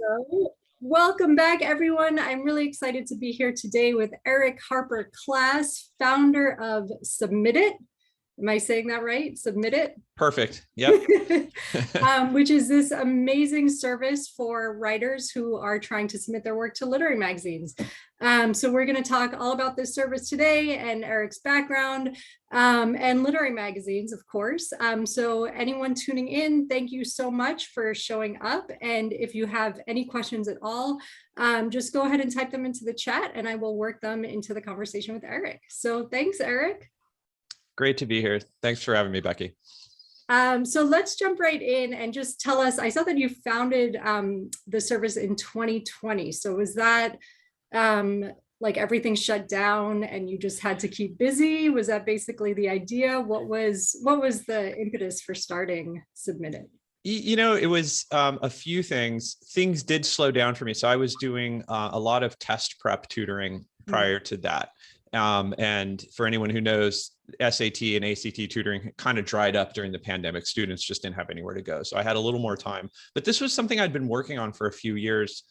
So, welcome back, everyone. I'm really excited to be here today with Erik Harper Klass, founder of Submitit. Am I saying that right? Submitit? Perfect. Yep. Which is this amazing service for writers who are trying to submit their work to literary magazines. So we're going to talk all about this service today and Erik's background and literary magazines, of course. So anyone tuning in, thank you so much for showing up. And if you have any questions at all, just go ahead and type them into the chat and I will work them into the conversation with Erik. So thanks, Erik. Great to be here. Thanks for having me, Becky. So let's jump right in and just tell us, I saw that you founded the service in 2020. So was that like everything shut down and you just had to keep busy? Was that basically the idea? What was the impetus for starting Submitit? You know, it was a few things. Things did slow down for me. So I was doing a lot of test prep tutoring prior to that. And for anyone who knows, SAT and ACT tutoring kind of dried up during the pandemic. Students just didn't have anywhere to go. So I had a little more time, but this was something I'd been working on for a few years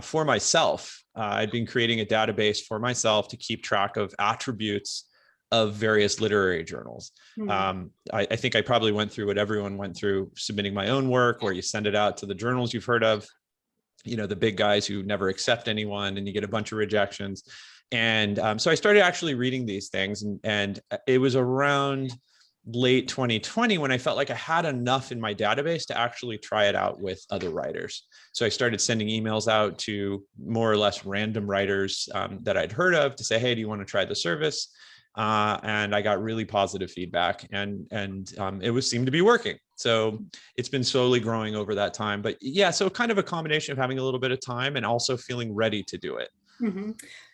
for myself. I'd been creating a database for myself to keep track of attributes of various literary journals. I think I probably went through what everyone went through submitting my own work, where you send it out to the journals you've heard of, you know, the big guys who never accept anyone and you get a bunch of rejections. And so I started actually reading these things, and it was around late 2020 when I felt like I had enough in my database to actually try it out with other writers. So I started sending emails out to more or less random writers that I'd heard of to say, hey, do you want to try the service? And I got really positive feedback, and it seemed to be working. So it's been slowly growing over that time. But yeah, so kind of a combination of having a little bit of time and also feeling ready to do it.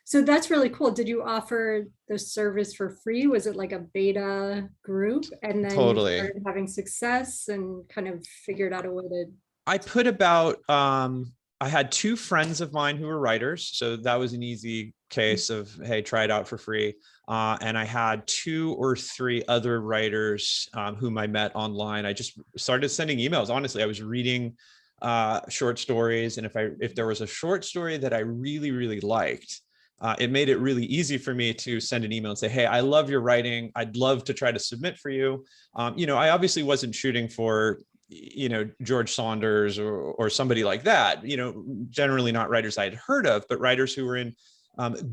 So that's really cool. Did you offer the service for free? Was it like a beta group and then you started having success and kind of figured out a way to... I put about, I had two friends of mine who were writers. So that was an easy case of, hey, try it out for free. And I had 2 or 3 other writers whom I met online. I just started sending emails. Honestly, I was reading short stories. And if there was a short story that I really liked, it made it really easy for me to send an email and say, hey, I love your writing. I'd love to try to submit for you. You know, I obviously wasn't shooting for, you know, George Saunders or somebody like that, you know, generally not writers I had heard of, but writers who were in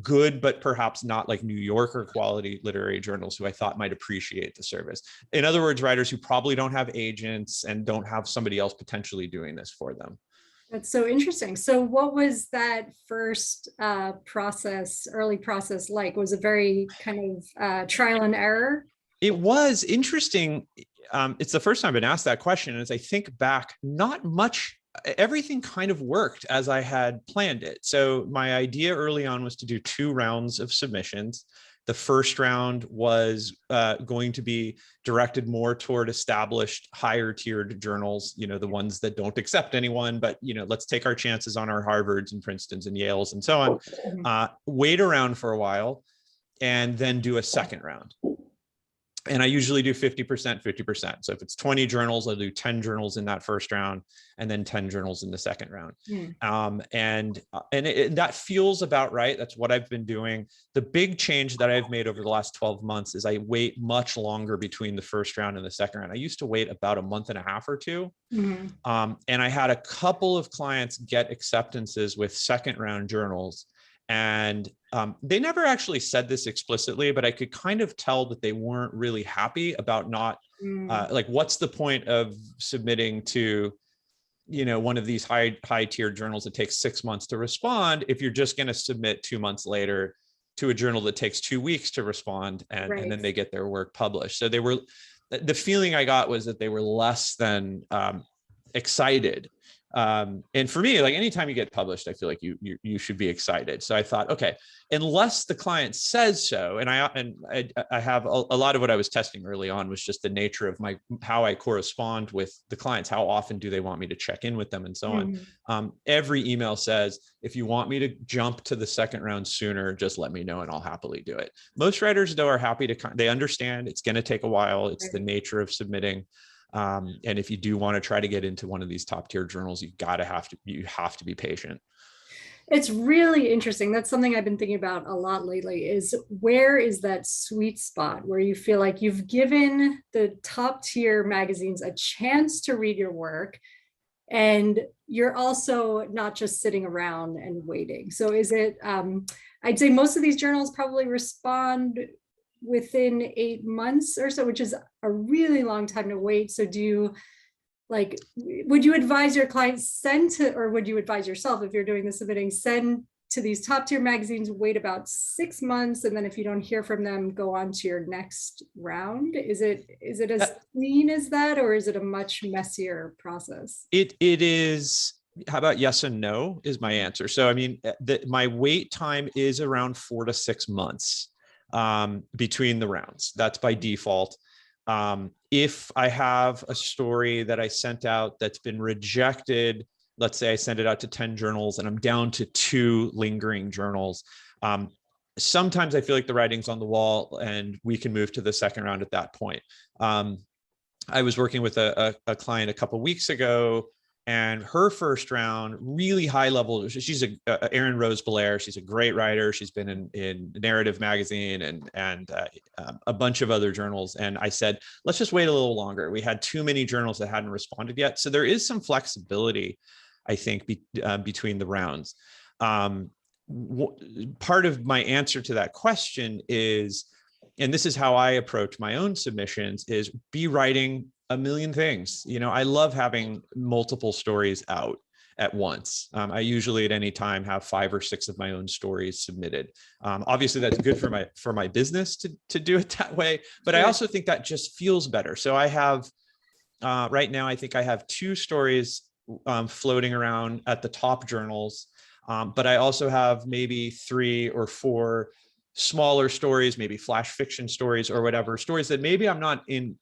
good, but perhaps not like New Yorker quality literary journals who I thought might appreciate the service. In other words, writers who probably don't have agents and don't have somebody else potentially doing this for them. That's so interesting. So what was that first early process like? Was it very kind of trial and error? It was interesting. It's the first time I've been asked that question. And as I think back, not much, everything kind of worked as I had planned it. So my idea early on was to do 2 rounds of submissions. The first round was going to be directed more toward established higher tiered journals, you know, the ones that don't accept anyone, but, you know, let's take our chances on our Harvards and Princetons and Yales and so on. Wait around for a while and then do a second round. And I usually do 50%, 50%. So if it's 20 journals, I'll do 10 journals in that first round and then 10 journals in the second round. And that feels about right. That's what I've been doing. The big change that I've made over the last 12 months is I wait much longer between the first round and the second round. I used to wait about a month and a half or 2. And I had a couple of clients get acceptances with second round journals. And they never actually said this explicitly, but I could kind of tell that they weren't really happy about not like, what's the point of submitting to, you know, one of these high tier journals that takes 6 months to respond if you're just going to submit 2 months later to a journal that takes 2 weeks to respond and then they get their work published. So the feeling I got was that they were less than excited. And for me, like anytime you get published, I feel like you should be excited. So I thought, okay, unless the client says so, and I have a lot of what I was testing early on was just the nature of how I correspond with the clients. How often do they want me to check in with them and so on? Every email says, if you want me to jump to the second round sooner, just let me know and I'll happily do it. Most writers though are happy to, they understand it's going to take a while. It's the nature of submitting. And if you do want to try to get into one of these top tier journals, you have to be patient. It's really interesting. That's something I've been thinking about a lot lately, is where is that sweet spot where you feel like you've given the top tier magazines a chance to read your work, and you're also not just sitting around and waiting. So is it, I'd say most of these journals probably respond within 8 months or so, which is a really long time to wait. So do you, like, would you advise your clients send to, or would you advise yourself, if you're doing the submitting, send to these top tier magazines, wait about 6 months, and then if you don't hear from them, go on to your next round? Is it as clean as that, or is it a much messier process? It is. How about yes and no is my answer. So, I mean, my wait time is around 4 to 6 months between the rounds. That's by default. If I have a story that I sent out that's been rejected, let's say I send it out to 10 journals and I'm down to 2 lingering journals, sometimes I feel like the writing's on the wall and we can move to the second round at that point. I was working with a client a couple of weeks ago, and her first round, really high level. She's Erin Rose Belair. She's a great writer. She's been in Narrative Magazine and a bunch of other journals. And I said, let's just wait a little longer. We had too many journals that hadn't responded yet. So there is some flexibility, I think, between the rounds. Part of my answer to that question is, and this is how I approach my own submissions, is be writing a million things. You know, I love having multiple stories out at once. I usually at any time have 5 or 6 of my own stories submitted. Obviously that's good for my business to do it that way, but I also think that just feels better. So I have, right now, I think I have 2 stories floating around at the top journals. But I also have maybe 3 or 4 smaller stories, maybe flash fiction stories or whatever, stories that maybe I'm not in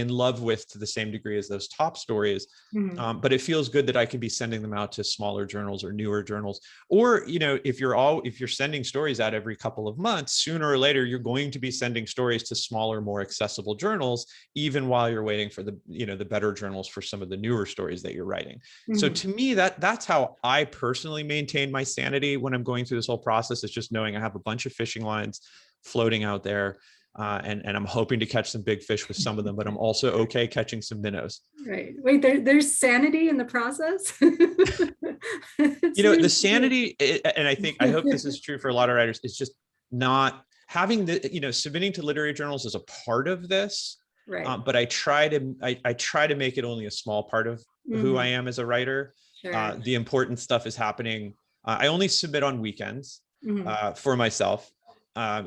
love with to the same degree as those top stories. Mm-hmm. But it feels good that I can be sending them out to smaller journals or newer journals. Or, you know, if you're sending stories out every couple of months, sooner or later, you're going to be sending stories to smaller, more accessible journals, even while you're waiting for the better journals for some of the newer stories that you're writing. Mm-hmm. So to me, that's how I personally maintain my sanity when I'm going through this whole process. It's just knowing I have a bunch of fishing lines floating out there, and I'm hoping to catch some big fish with some of them, but I'm also okay catching some minnows. Right. Wait, there's sanity in the process. You know, the sanity, and I hope this is true for a lot of writers, is just not having submitting to literary journals is a part of this. Right. But I try to make it only a small part of who I am as a writer. Sure. The important stuff is happening. I only submit on weekends for myself.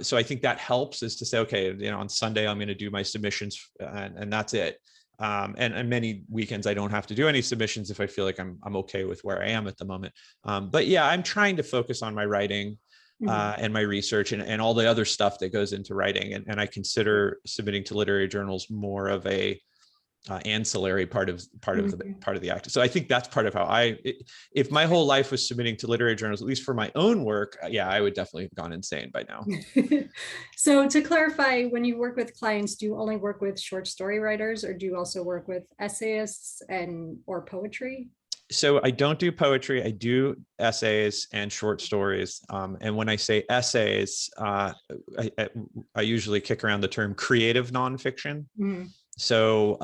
So I think that helps, is to say, okay, on Sunday, I'm going to do my submissions and that's it. And many weekends, I don't have to do any submissions if I feel like I'm okay with where I am at the moment. But yeah, I'm trying to focus on my writing and my research and all the other stuff that goes into writing. And I consider submitting to literary journals more of a ancillary part of the act. So I think that's part of how if my whole life was submitting to literary journals, at least for my own work, I would definitely have gone insane by now. So to clarify, when you work with clients, do you only work with short story writers, or do you also work with essayists or poetry? So I don't do poetry. I do essays and short stories. And when I say essays, I usually kick around the term creative nonfiction. Mm-hmm. So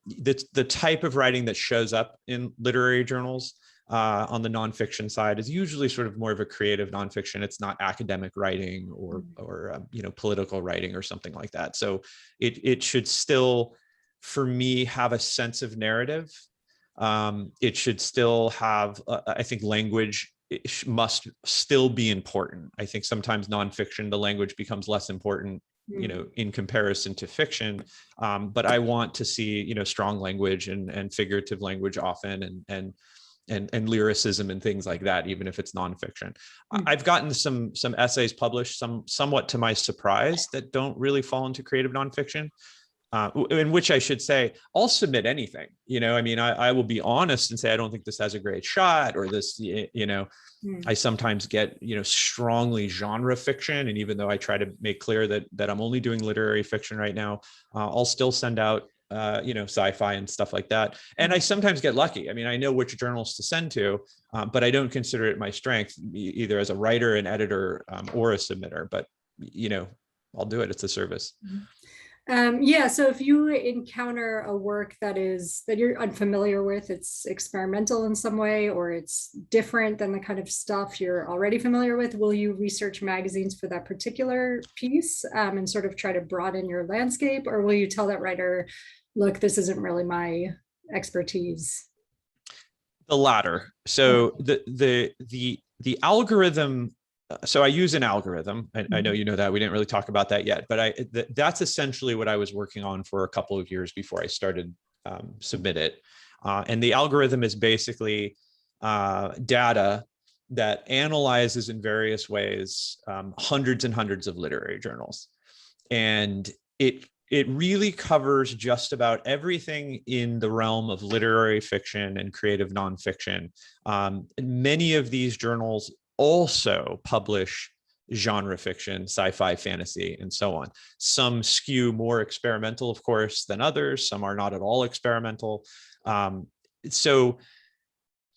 the type of writing that shows up in literary journals on the nonfiction side is usually sort of more of a creative nonfiction. It's not academic writing or political writing or something like that. So it should still, for me, have a sense of narrative. It should still have, I think, language must still be important. I think sometimes nonfiction, the language becomes less important, in comparison to fiction. But I want to see, strong language and figurative language often, and lyricism and things like that, even if it's nonfiction. I've gotten some essays published, somewhat to my surprise, that don't really fall into creative nonfiction. In which I should say, I'll submit anything. I will be honest and say, I don't think this has a great shot, or this, I sometimes get, strongly genre fiction. And even though I try to make clear that I'm only doing literary fiction right now, I'll still send out sci-fi and stuff like that. And I sometimes get lucky. I mean, I know which journals to send to, but I don't consider it my strength, either as a writer, an editor, or a submitter. But, I'll do it. It's a service. Yeah, so if you encounter a work that you're unfamiliar with, it's experimental in some way, or it's different than the kind of stuff you're already familiar with, will you research magazines for that particular piece and sort of try to broaden your landscape, or will you tell that writer, look, this isn't really my expertise? The latter. So the algorithm. So I use an algorithm. I know you know that. We didn't really talk about that yet, but that's essentially what I was working on for a couple of years before I started Submitit. And the algorithm is basically data that analyzes in various ways hundreds and hundreds of literary journals. And it really covers just about everything in the realm of literary fiction and creative nonfiction. Many of these journals also publish genre fiction, sci-fi, fantasy, and so on. Some skew more experimental, of course, than others. Some are not at all experimental. So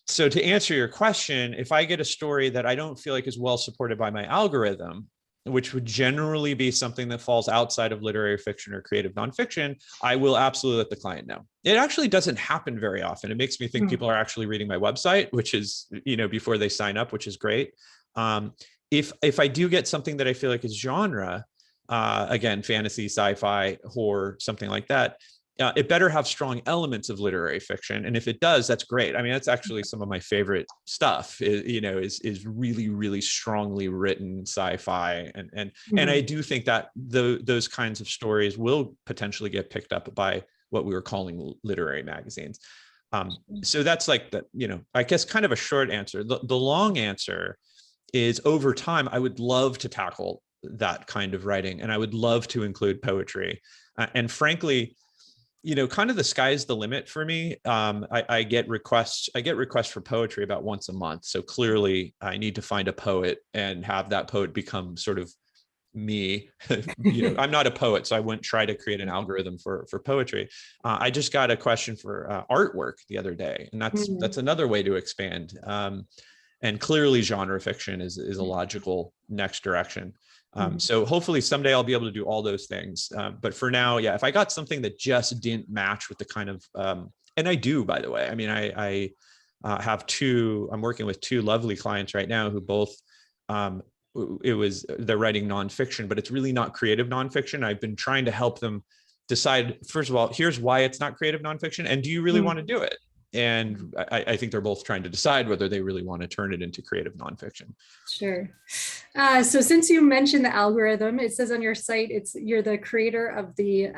to answer your question, if I get a story that I don't feel like is well supported by my algorithm, which would generally be something that falls outside of literary fiction or creative nonfiction, I will absolutely let the client know. It actually doesn't happen very often. It makes me think people are actually reading my website, which is, before they sign up, which is great. If I do get something that I feel like is genre, again, fantasy, sci-fi, horror, something like that, it better have strong elements of literary fiction. And if it does, that's great. I mean, that's actually some of my favorite stuff, is really, really strongly written sci-fi. And I do think that those kinds of stories will potentially get picked up by what we were calling literary magazines. So that's like I guess kind of a short answer. The long answer is, over time, I would love to tackle that kind of writing, and I would love to include poetry. And frankly, kind of the sky's the limit for me. I get requests for poetry about once a month. So clearly I need to find a poet and have that poet become sort of me. I'm not a poet, so I wouldn't try to create an algorithm for poetry. I just got a question for artwork the other day, and that's another way to expand. And clearly genre fiction is a logical next direction. So hopefully someday I'll be able to do all those things. But for now, yeah, if I got something that just didn't match with the kind of, and I do, by the way, I mean, I'm working with two lovely clients right now who both, they're writing nonfiction, but it's really not creative nonfiction. I've been trying to help them decide, first of all, here's why it's not creative nonfiction. And do you really want to do it? And I think they're both trying to decide whether they really want to turn it into creative nonfiction. Sure. So since you mentioned the algorithm, it says on your site, you're the creator of the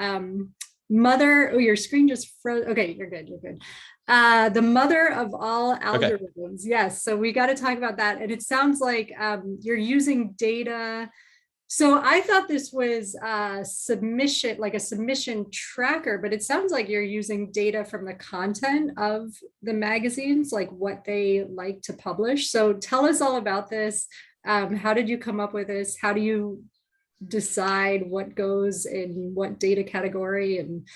mother. Oh, your screen just froze. Okay, you're good. You're good. The mother of all algorithms. Okay. Yes. So we got to talk about that. And it sounds like you're using data. So I thought this was submission, like a submission tracker, but it sounds like you're using data from the content of the magazines, like what they like to publish. So tell us all about this. How did you come up with this? How do you decide what goes in what data category? And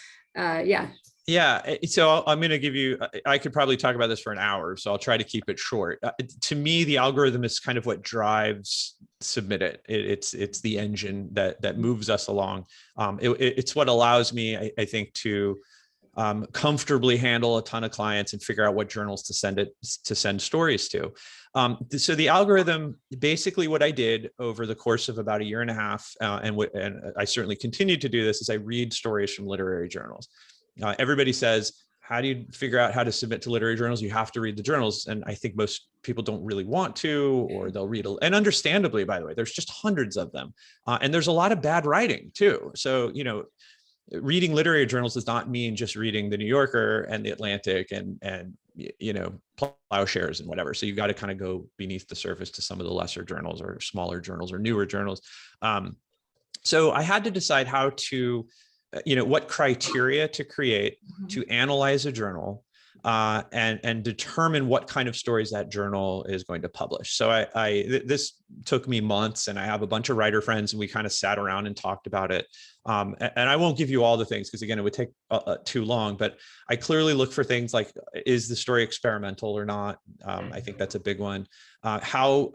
yeah. Yeah, so I'm going to give you, I could probably talk about this for an hour, so I'll try to keep it short. To me, the algorithm is kind of what drives Submitit. It's the engine that moves us along. It's what allows me, I think, to comfortably handle a ton of clients and figure out what journals to send stories to. So the algorithm, basically what I did over the course of about a year and a half, and I certainly continue to do this, is I read stories from literary journals. Everybody says, how do you figure out how to submit to literary journals? You have to read the journals. And I think most people don't really want to, or they'll read, and understandably, by the way, there's just hundreds of them. And there's a lot of bad writing too. So, reading literary journals does not mean just reading the New Yorker and the Atlantic and Plowshares and whatever. So you've got to kind of go beneath the surface to some of the lesser journals or smaller journals or newer journals. So I had to decide how to what criteria to create to analyze a journal and determine what kind of stories that journal is going to publish. So this took me months, and I have a bunch of writer friends, and we kind of sat around and talked about it. And I won't give you all the things because, again, it would take too long, but I clearly look for things like, is the story experimental or not? I think that's a big one. How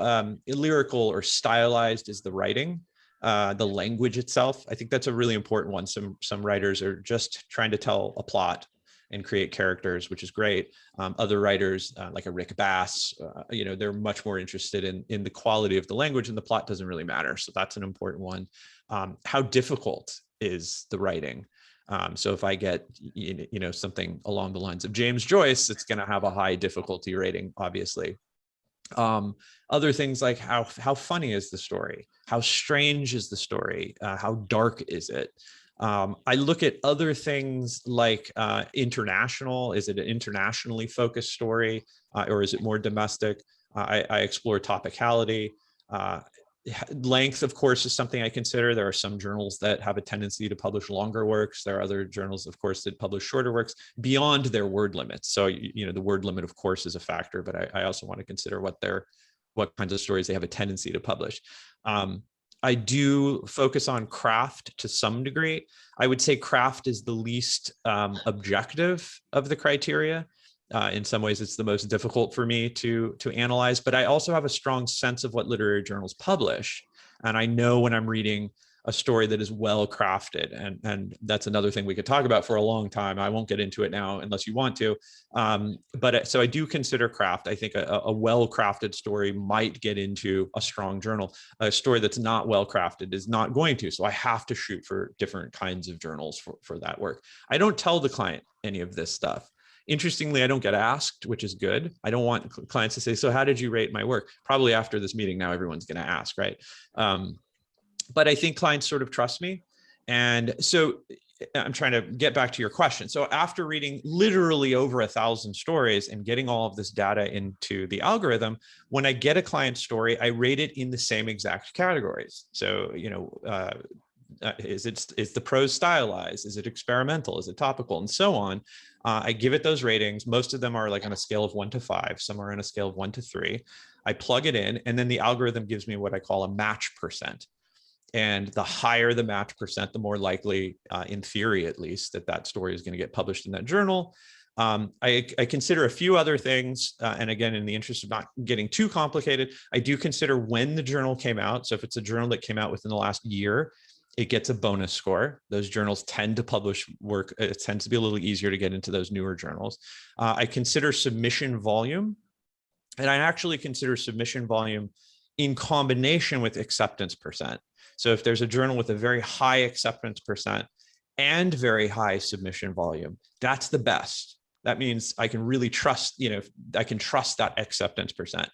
lyrical or stylized is the writing? The language itself. I think that's a really important one. Some writers are just trying to tell a plot and create characters, which is great. Other writers, like a Rick Bass, they're much more interested in the quality of the language, and the plot doesn't really matter. So that's an important one. How difficult is the writing? So if I get, something along the lines of James Joyce, it's going to have a high difficulty rating, obviously. Other things like how funny is the story? How strange is the story? How dark is it? I look at other things like international. Is it an internationally focused story, or is it more domestic? I explore topicality. Length, of course, is something I consider. There are some journals that have a tendency to publish longer works. There are other journals, of course, that publish shorter works beyond their word limits. So, the word limit, of course, is a factor, but I also want to consider what kinds of stories they have a tendency to publish. I do focus on craft to some degree. I would say craft is the least objective of the criteria. In some ways, it's the most difficult for me to analyze, but I also have a strong sense of what literary journals publish. And I know when I'm reading a story that is well crafted, and that's another thing we could talk about for a long time. I won't get into it now unless you want to. So I do consider craft. I think a well crafted story might get into a strong journal. A story that's not well crafted is not going to. So I have to shoot for different kinds of journals for that work. I don't tell the client any of this stuff. Interestingly, I don't get asked, which is good. I don't want clients to say, so how did you rate my work? Probably after this meeting, now everyone's going to ask, right? But I think clients sort of trust me. And so I'm trying to get back to your question. So after reading literally over 1,000 stories and getting all of this data into the algorithm, when I get a client story, I rate it in the same exact categories. So, is the prose stylized? Is it experimental? Is it topical? And so on. I give it those ratings. Most of them are like on a scale of 1 to 5. Some are on a scale of 1 to 3. I plug it in, and then the algorithm gives me what I call a match percent. And the higher the match percent, the more likely, in theory at least, that story is going to get published in that journal. I consider a few other things. And again, in the interest of not getting too complicated, I do consider when the journal came out. So if it's a journal that came out within the last year, it gets a bonus score. Those journals tend to publish work. It tends to be a little easier to get into those newer journals. I consider submission volume, and I actually consider submission volume in combination with acceptance percent. So if there's a journal with a very high acceptance percent and very high submission volume, that's the best. That means I can really trust, I can trust that acceptance percent.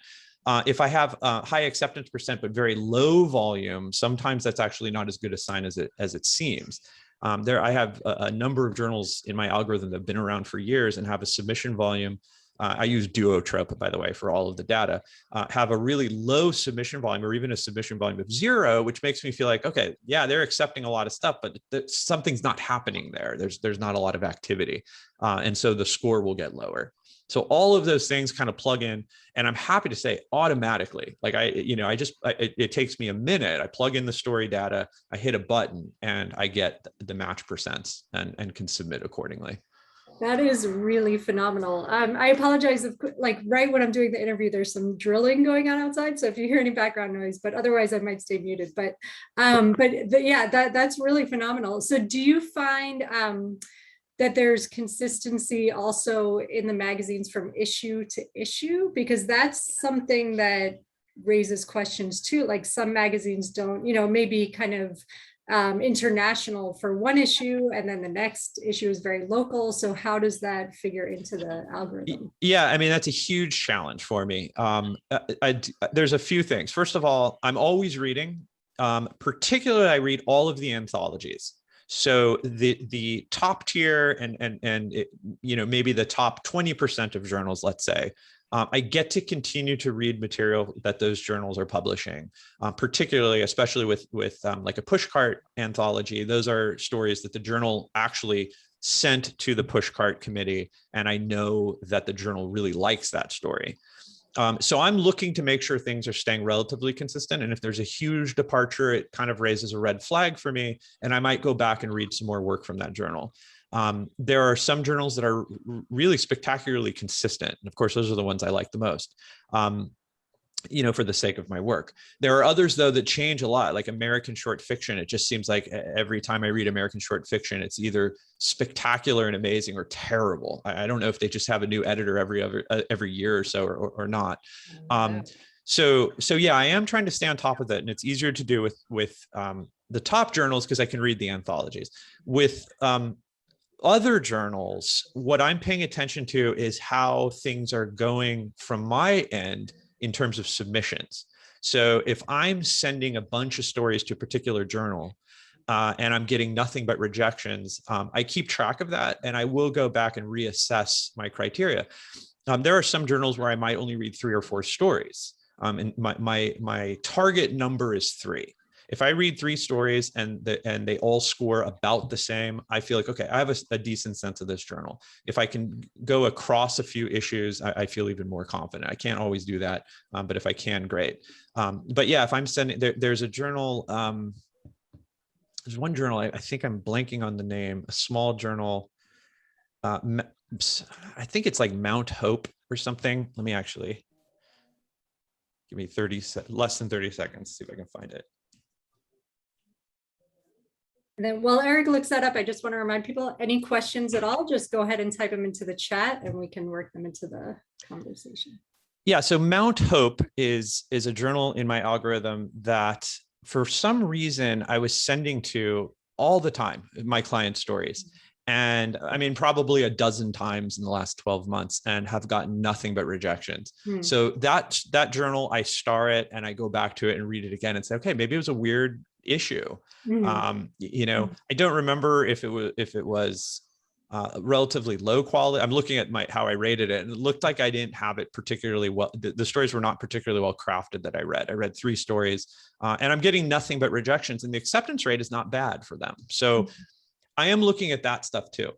If I have a high acceptance percent, but very low volume, sometimes that's actually not as good a sign as it seems. I have a number of journals in my algorithm that have been around for years and have a submission volume. I use Duotrope, by the way, for all of the data, have a really low submission volume, or even a submission volume of 0, which makes me feel like, okay, yeah, they're accepting a lot of stuff, but something's not happening there. There's not a lot of activity. And so the score will get lower. So all of those things kind of plug in, and I'm happy to say automatically, like it takes me a minute. I plug in the story data, I hit a button, and I get the match percents and can submit accordingly. That is really phenomenal. I apologize if, like, right when I'm doing the interview, there's some drilling going on outside. So if you hear any background noise, but otherwise I might stay muted. But yeah, that's really phenomenal. So do you find that there's consistency also in the magazines from issue to issue? Because that's something that raises questions too. Like some magazines don't, maybe kind of international for one issue, and then the next issue is very local. So how does that figure into the algorithm? Yeah, I mean, that's a huge challenge for me. There's a few things. First of all, I'm always reading. Particularly, I read all of the anthologies. So the top tier and maybe the top 20% of journals, let's say, I get to continue to read material that those journals are publishing, particularly, especially with like a pushcart anthology. Those are stories that the journal actually sent to the pushcart committee, and I know that the journal really likes that story. So I'm looking to make sure things are staying relatively consistent. And if there's a huge departure, it kind of raises a red flag for me. And I might go back and read some more work from that journal. There are some journals that are really spectacularly consistent. And of course, those are the ones I like the most, for the sake of my work. There are others, though, that change a lot, like American short fiction. It just seems like every time I read American short fiction, it's either spectacular and amazing or terrible. I don't know if they just have a new editor every year or so or not. So yeah, I am trying to stay on top of it, and it's easier to do with the top journals because I can read the anthologies. With other journals, what I'm paying attention to is how things are going from my end in terms of submissions. So if I'm sending a bunch of stories to a particular journal and I'm getting nothing but rejections, I keep track of that, and I will go back and reassess my criteria. There are some journals where I might only read 3 or 4 stories, and my target number is 3. If I read 3 stories and they all score about the same, I feel like, okay, I have a decent sense of this journal. If I can go across a few issues, I feel even more confident. I can't always do that, but if I can, great. But yeah, if I'm sending, there's a journal, there's one journal, I think I'm blanking on the name, a small journal. I think it's like Mount Hope or something. Let me actually, give me less than 30 seconds, see if I can find it. And then while Erik looks that up, I just want to remind people, any questions at all, just go ahead and type them into the chat and we can work them into the conversation. Yeah, so Mount Hope is a journal in my algorithm that for some reason I was sending to all the time, my client stories. And I mean, probably a dozen times in the last 12 months and have gotten nothing but rejections. So that journal, I star it and I go back to it and read it again and say, okay, maybe it was a weird issue. I don't remember if it was relatively low quality. I'm looking at how I rated it, and it looked like I didn't have it particularly well. The stories were not particularly well crafted that I read. I read 3 stories and I'm getting nothing but rejections, and the acceptance rate is not bad for them. So I am looking at that stuff too.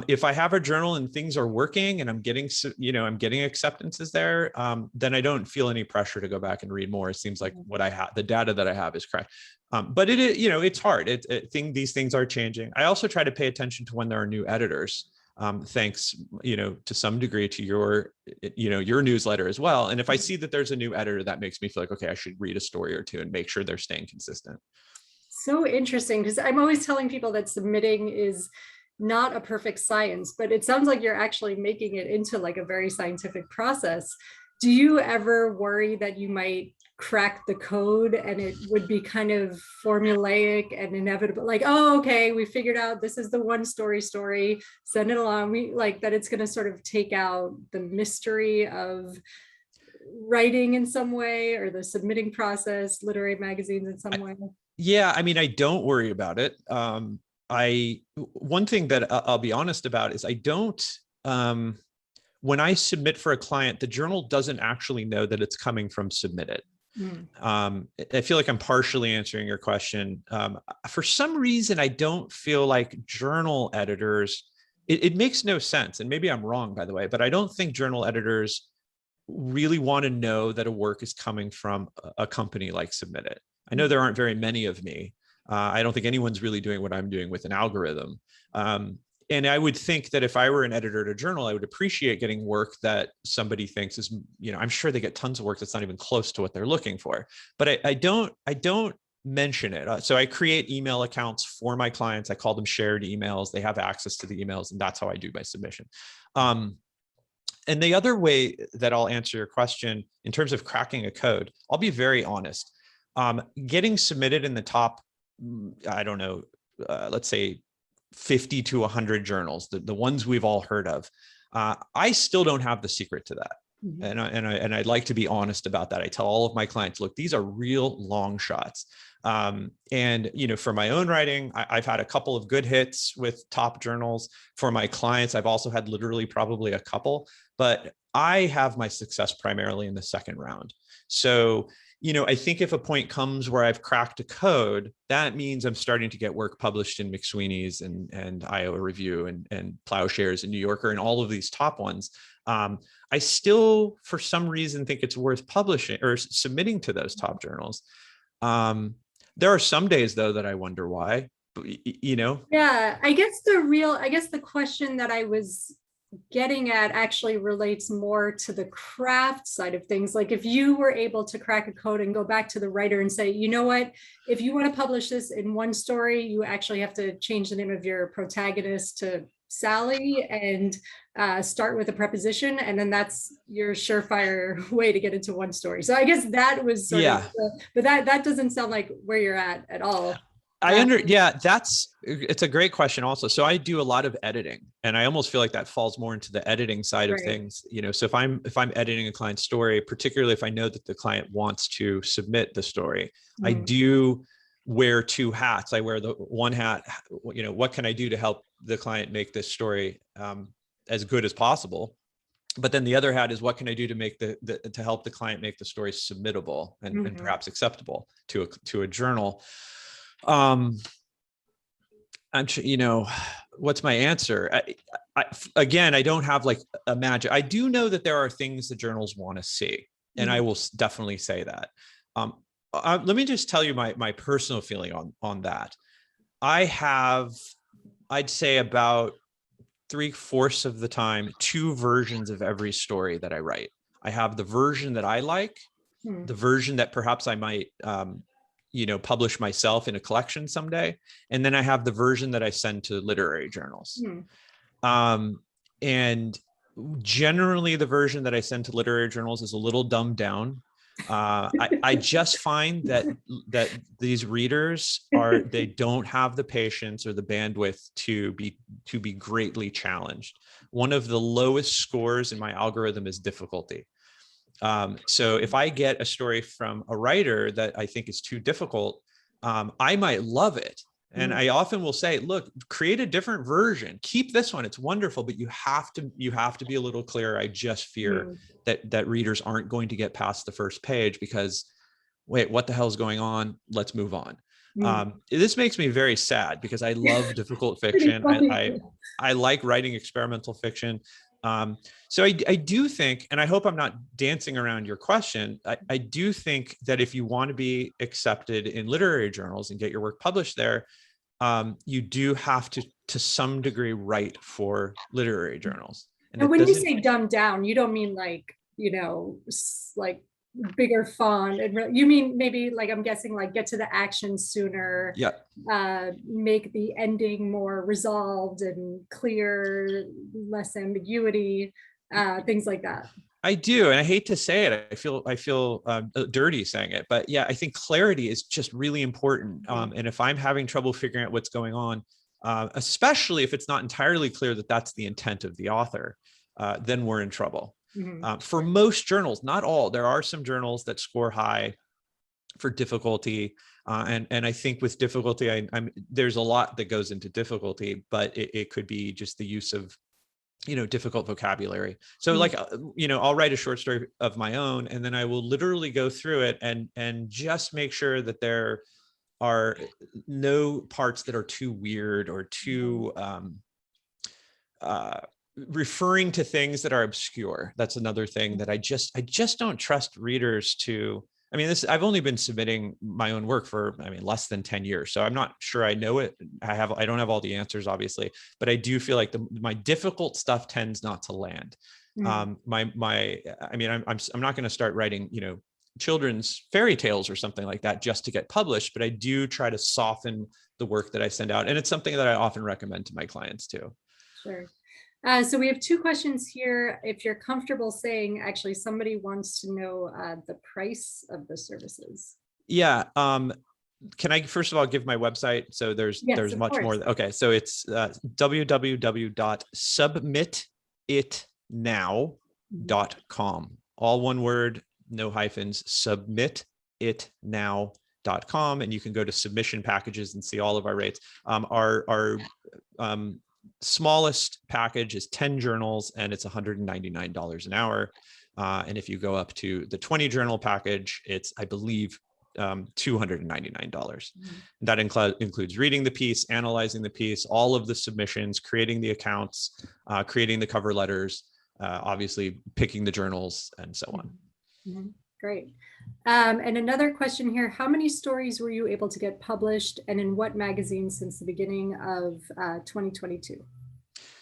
If I have a journal and things are working and I'm getting acceptances there, then I don't feel any pressure to go back and read more. It seems like what I have, the data that I have is correct. But it is, it's hard. These things are changing. I also try to pay attention to when there are new editors, thanks, to some degree to your newsletter as well. And if I see that there's a new editor, that makes me feel like, okay, I should read a story or 2 and make sure they're staying consistent. So interesting, because I'm always telling people that submitting is not a perfect science, but it sounds like you're actually making it into like a very scientific process. Do you ever worry that you might crack the code and it would be kind of formulaic and inevitable, like, oh, okay, we figured out this is the one story, send it along, we like that it's going to sort of take out the mystery of writing in some way, or the submitting process, literary magazines in some way? Yeah, I mean, I don't worry about it. One thing that I'll be honest about is I don't, when I submit for a client, the journal doesn't actually know that it's coming from Submitit. I feel like I'm partially answering your question. For some reason, I don't feel like journal editors, it makes no sense. And maybe I'm wrong, by the way, but I don't think journal editors really want to know that a work is coming from a company like Submitit. I know there aren't very many of me. I don't think anyone's really doing what I'm doing with an algorithm. And I would think that if I were an editor at a journal, I would appreciate getting work that somebody thinks is, I'm sure they get tons of work that's not even close to what they're looking for. But I don't mention it. So I create email accounts for my clients. I call them shared emails. They have access to the emails, and that's how I do my submission. And the other way that I'll answer your question in terms of cracking a code, I'll be very honest. Getting submitted in the top, I don't know, let's say 50 to 100 journals, the ones we've all heard of, I still don't have the secret to that. And I'd like to be honest about that. I tell all of my clients, look, these are real long shots. And, for my own writing, I've had a couple of good hits with top journals. For my clients, I've also had literally probably a couple, but I have my success primarily in the second round. So I think if a point comes where I've cracked a code, that means I'm starting to get work published in McSweeney's and Iowa Review and Plowshares and New Yorker and all of these top ones. I still, for some reason, think it's worth publishing or submitting to those top journals. There are some days, though, that I wonder why, Yeah, I guess the question that I was getting at actually relates more to the craft side of things. Like if you were able to crack a code and go back to the writer and say, you know what, if you want to publish this in one story, you actually have to change the name of your protagonist to Sally and start with a preposition, and then that's your surefire way to get into one story. So I guess that was sort of, but that doesn't sound like where you're at all. It's a great question also. So I do a lot of editing, and I almost feel like that falls more into the editing side of things, so if I'm editing a client's story, particularly if I know that the client wants to submit the story, I do wear two hats. I wear the one hat, what can I do to help the client make this story as good as possible? But then the other hat is what can I do to make to help the client make the story submittable and perhaps acceptable to a journal. What's my answer? Again, I don't have like a magic. I do know that there are things the journals want to see, and I will definitely say that. Let me just tell you my personal feeling on that. I have, I'd say about 3/4 of the time, two versions of every story that I write. I have the version that I like, the version that perhaps I might publish myself in a collection someday. And then I have the version that I send to literary journals. And generally the version that I send to literary journals is a little dumbed down. I just find that these readers they don't have the patience or the bandwidth to be greatly challenged. One of the lowest scores in my algorithm is difficulty. So if I get a story from a writer that I think is too difficult, I might love it. And I often will say, look, create a different version. Keep this one. It's wonderful, but you have to be a little clearer. I just fear that readers aren't going to get past the first page because, wait, what the hell is going on? Let's move on. This makes me very sad because I love difficult fiction. I like writing experimental fiction. So I do think, and I hope I'm not dancing around your question, I do think that if you want to be accepted in literary journals and get your work published there, you do have to some degree write for literary journals. And when you say dumbed down, you don't mean like, like bigger font, and you mean maybe like, I'm guessing like get to the action sooner, make the ending more resolved and clear, less ambiguity, things like that. I do, and I hate to say it. I feel dirty saying it, but yeah, I think clarity is just really important. And if I'm having trouble figuring out what's going on, especially if it's not entirely clear that that's the intent of the author, then we're in trouble. For most journals, not all. There are some journals that score high for difficulty, and I think with difficulty, there's a lot that goes into difficulty, but it could be just the use of difficult vocabulary. So like, I'll write a short story of my own, and then I will literally go through it and just make sure that there are no parts that are too weird or too referring to things that are obscure. That's another thing that I just don't trust readers to. I mean, I've only been submitting my own work for, less than 10 years. So I'm not sure I know it. I don't have all the answers, obviously, but I do feel like my difficult stuff tends not to land. I'm not going to start writing, children's fairy tales or something like that just to get published, but I do try to soften the work that I send out. And it's something that I often recommend to my clients too. Sure. So we have two questions here. If you're comfortable saying, actually, somebody wants to know the price of the services. Yeah. Can I first of all give my website? So there's much more. Okay. So it's www.submititnow.com. All one word, no hyphens, submititnow.com. And you can go to submission packages and see all of our rates. Our smallest package is 10 journals, and it's $199 an hour. And if you go up to the 20 journal package, it's, I believe, $299. Mm-hmm. That includes reading the piece, analyzing the piece, all of the submissions, creating the accounts, creating the cover letters, obviously picking the journals, and so on. Mm-hmm. Great. And another question here, how many stories were you able to get published and in what magazines since the beginning of 2022?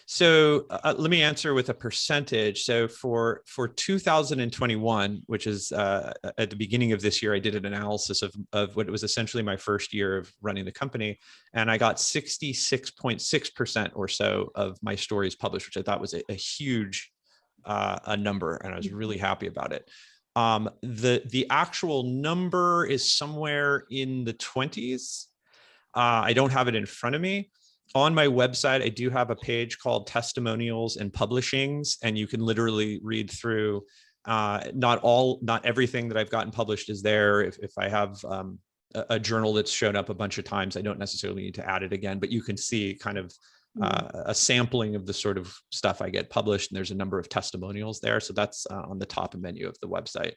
So let me answer with a percentage. So for 2021, which is at the beginning of this year, I did an analysis of what was essentially my first year of running the company. And I got 66.6% or so of my stories published, which I thought was a huge a number. And I was really happy about it. The actual number is somewhere in the 20s. I don't have it in front of me. On my website, I do have a page called Testimonials and Publishings, and you can literally read through. Not everything that I've gotten published is there. If I have a journal that's shown up a bunch of times, I don't necessarily need to add it again, but you can see kind of a sampling of the sort of stuff I get published, and there's a number of testimonials there. So that's on the top menu of the website.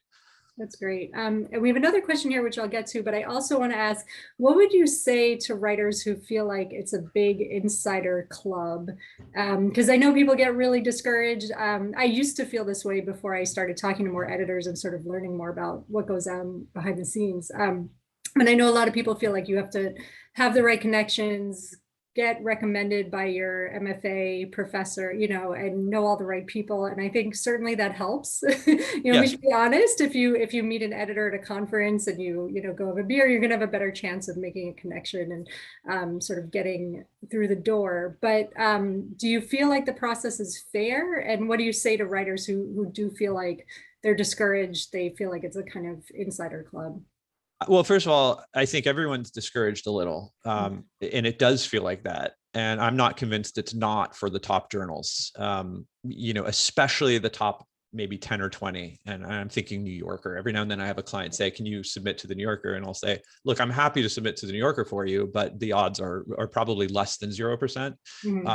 That's great. And we have another question here, which I'll get to, but I also want to ask, what would you say to writers who feel like it's a big insider club? Because I know people get really discouraged. I used to feel this way before I started talking to more editors and sort of learning more about what goes on behind the scenes. And I know a lot of people feel like you have to have the right connections, get recommended by your MFA professor, and know all the right people. And I think certainly that helps. Yes. We should be honest. If you meet an editor at a conference and you go have a beer, you're gonna have a better chance of making a connection and sort of getting through the door. But do you feel like the process is fair? And what do you say to writers who do feel like they're discouraged? They feel like it's a kind of insider club. Well, first of all, I think everyone's discouraged a little, and it does feel like that. And I'm not convinced it's not for the top journals, especially the top maybe 10 or 20. And I'm thinking New Yorker. Every now and then I have a client say, can you submit to the New Yorker? And I'll say, look, I'm happy to submit to the New Yorker for you, but the odds are probably less than 0%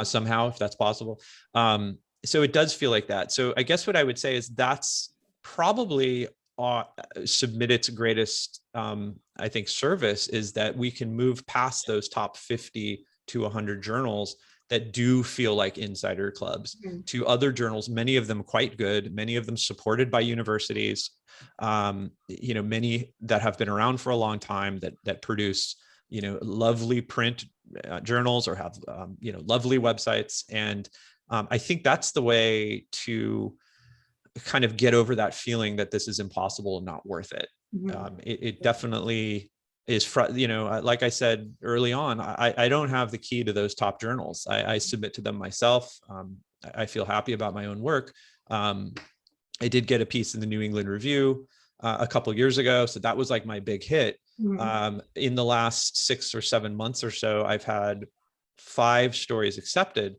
somehow, if that's possible. So it does feel like that. So I guess what I would say is that's probably Submitit's greatest, I think, service is that we can move past those top 50 to 100 journals that do feel like insider clubs to other journals, many of them quite good, many of them supported by universities, many that have been around for a long time that produce, lovely print journals or have, lovely websites. And I think that's the way to kind of get over that feeling that this is impossible and not worth it. It definitely is, like I said early on, I don't have the key to those top journals. I submit to them myself. I feel happy about my own work. I did get a piece in the New England Review a couple of years ago. So that was like my big hit. In the last 6 or 7 months or so, I've had 5 stories accepted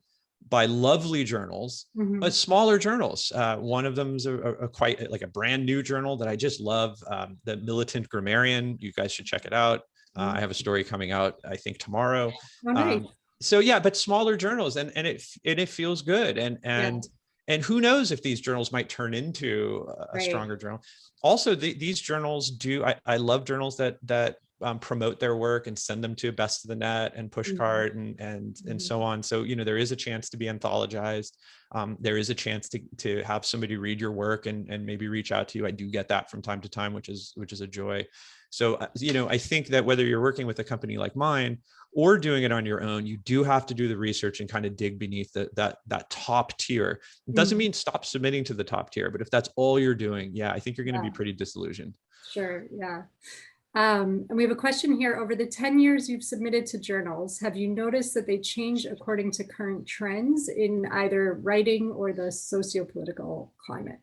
by lovely journals, but smaller journals. One of them is a quite like a brand new journal that I just love, the Militant Grammarian. You guys should check it out. I have a story coming out, I think, tomorrow. Oh, nice. So yeah, but smaller journals, and it feels good. And who knows if these journals might turn into a stronger journal. Also, these journals do. I love journals that promote their work and send them to Best of the Net and Pushcart and so on. So, there is a chance to be anthologized. There is a chance to have somebody read your work and maybe reach out to you. I do get that from time to time, which is a joy. So, I think that whether you're working with a company like mine or doing it on your own, you do have to do the research and kind of dig beneath that top tier. It doesn't mean stop submitting to the top tier, but if that's all you're doing, I think you're going to be pretty disillusioned. Sure. Yeah. And we have a question here. Over the 10 years you've submitted to journals, have you noticed that they change according to current trends in either writing or the socio-political climate?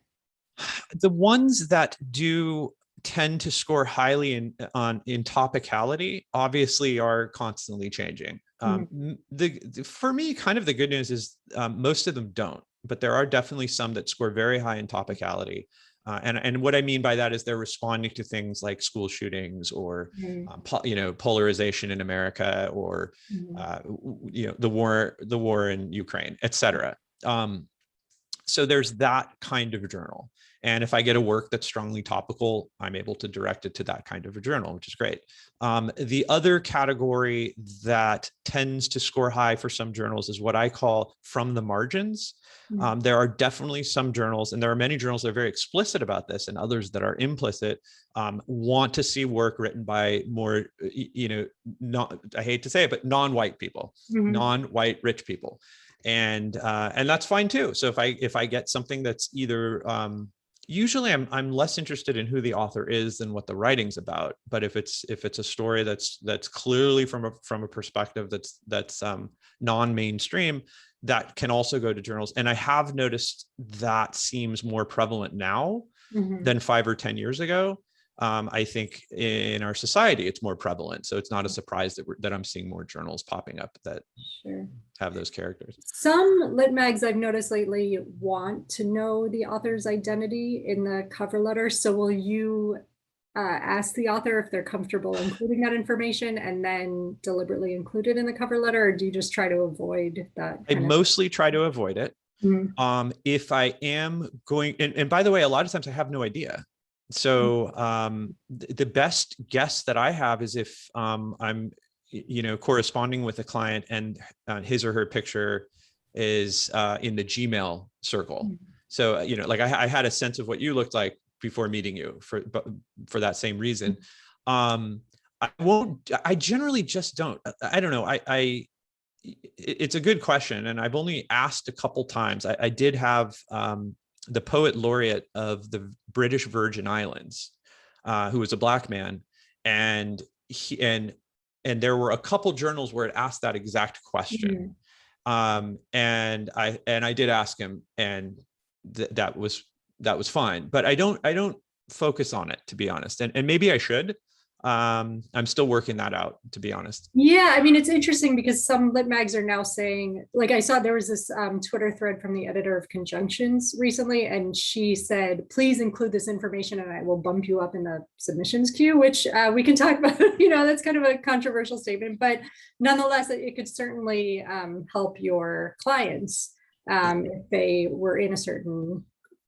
The ones that do tend to score highly in topicality obviously are constantly changing. For me, kind of the good news is most of them don't, but there are definitely some that score very high in topicality. And what I mean by that is they're responding to things like school shootings or, polarization in America or, the war in Ukraine, et cetera. So there's that kind of journal. And if I get a work that's strongly topical, I'm able to direct it to that kind of a journal, which is great. The other category that tends to score high for some journals is what I call from the margins. There are definitely some journals, and there are many journals that are very explicit about this, and others that are implicit, want to see work written by more, not, I hate to say it, but non-white people, non-white rich people. And that's fine too. So if I get something that's either, usually I'm less interested in who the author is than what the writing's about. But if it's a story that's clearly from a perspective that's non-mainstream, that can also go to journals. And I have noticed that seems more prevalent now than 5 or 10 years ago. I think in our society, it's more prevalent. So it's not a surprise that I'm seeing more journals popping up that have those characters. Some lit mags I've noticed lately want to know the author's identity in the cover letter. So will you ask the author if they're comfortable including that information and then deliberately include it in the cover letter, or do you just try to avoid that? I mostly try to avoid it. If I am going, and by the way, a lot of times I have no idea. So the best guess that I have is if I'm, corresponding with a client and his or her picture is in the Gmail circle. So, like I had a sense of what you looked like before meeting you for that same reason. I generally just don't, I don't know. It's a good question. And I've only asked a couple times. I did have the poet laureate of the British Virgin Islands, who was a Black man. And there were a couple journals where it asked that exact question. And I did ask him, and that was fine, but I don't focus on it, to be honest. And maybe I should. I'm still working that out, to be honest. Yeah, I mean, it's interesting because some lit mags are now saying, like I saw there was this Twitter thread from the editor of Conjunctions recently, and she said, please include this information and I will bump you up in the submissions queue, which we can talk about. That's kind of a controversial statement, but nonetheless, it could certainly help your clients if they were in a certain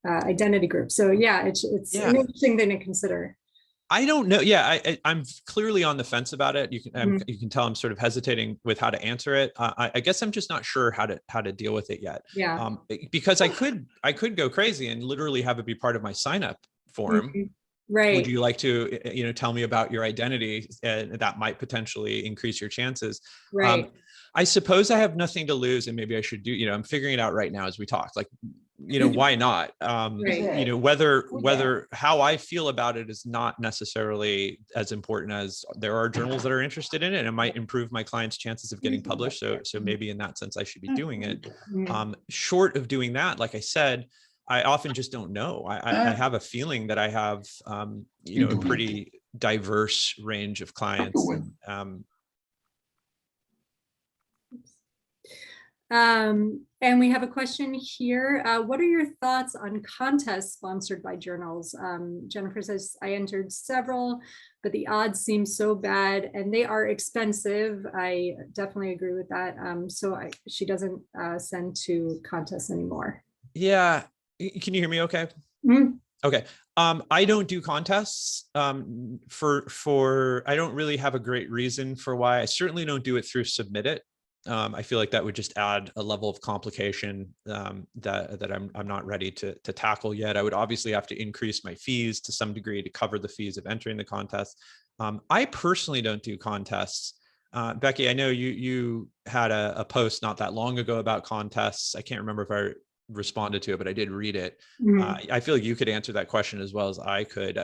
identity group. So yeah, it's an interesting thing to consider. I don't know. Yeah, I'm clearly on the fence about it. You can tell I'm sort of hesitating with how to answer it. I guess I'm just not sure how to deal with it yet. Yeah. Because I could go crazy and literally have it be part of my sign up form. Right. Would you like to tell me about your identity? That might potentially increase your chances. Right. I suppose I have nothing to lose, and maybe I should do. I'm figuring it out right now as we talk. Like, why not? Right. Whether how I feel about it is not necessarily as important as there are journals that are interested in it, and it might improve my clients' chances of getting published. So maybe in that sense, I should be doing it. Short of doing that, like I said, I often just don't know. I have a feeling that I have, a pretty diverse range of clients. And we have a question here. What are your thoughts on contests sponsored by journals? Jennifer says, I entered several, but the odds seem so bad and they are expensive. I definitely agree with that. She doesn't send to contests anymore. Yeah. Can you hear me okay? Okay. I don't do contests I don't really have a great reason for why. I certainly don't do it through Submitit. I feel like that would just add a level of complication that I'm not ready to tackle yet. I would obviously have to increase my fees to some degree to cover the fees of entering the contest. I personally don't do contests. Becky, I know you had a post not that long ago about contests. I can't remember if I responded to it, but I did read it. I feel like you could answer that question as well as I could.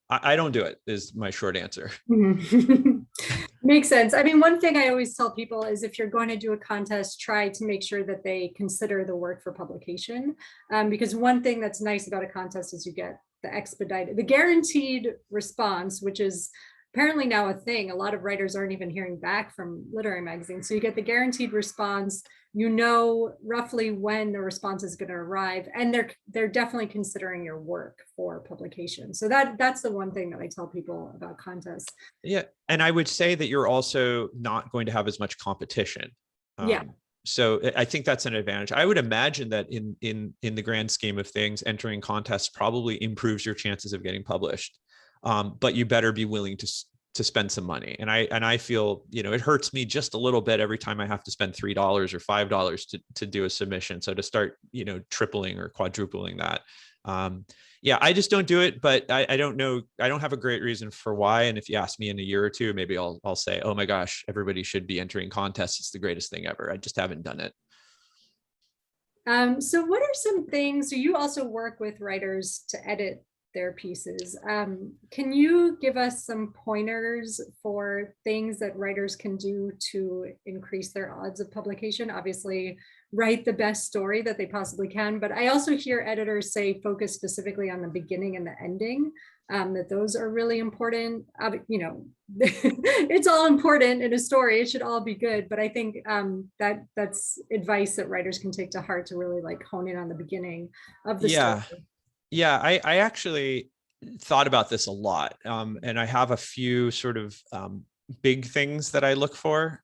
I don't do it is my short answer. Makes sense. I mean, one thing I always tell people is if you're going to do a contest, try to make sure that they consider the work for publication. Because one thing that's nice about a contest is you get the guaranteed response, which is apparently now a thing. A lot of writers aren't even hearing back from literary magazines. So you get the guaranteed response, roughly when the response is going to arrive, and they're definitely considering your work for publication. So that's the one thing that I tell people about contests. Yeah, and I would say that you're also not going to have as much competition. So I think that's an advantage. I would imagine that in the grand scheme of things, entering contests probably improves your chances of getting published. But you better be willing to spend some money. And I feel, it hurts me just a little bit every time I have to spend $3 or $5 to do a submission. So to start, tripling or quadrupling that. Yeah, I just don't do it, but I don't know. I don't have a great reason for why. And if you ask me in a year or two, maybe I'll say, oh my gosh, everybody should be entering contests. It's the greatest thing ever. I just haven't done it. So what are some things, so you also work with writers to edit their pieces. Can you give us some pointers for things that writers can do to increase their odds of publication? Obviously, write the best story that they possibly can, but I also hear editors say focus specifically on the beginning and the ending, that those are really important. It's all important in a story. It should all be good, but I think that's advice that writers can take to heart to really like hone in on the beginning of the story. Yeah, I actually thought about this a lot. And I have a few sort of big things that I look for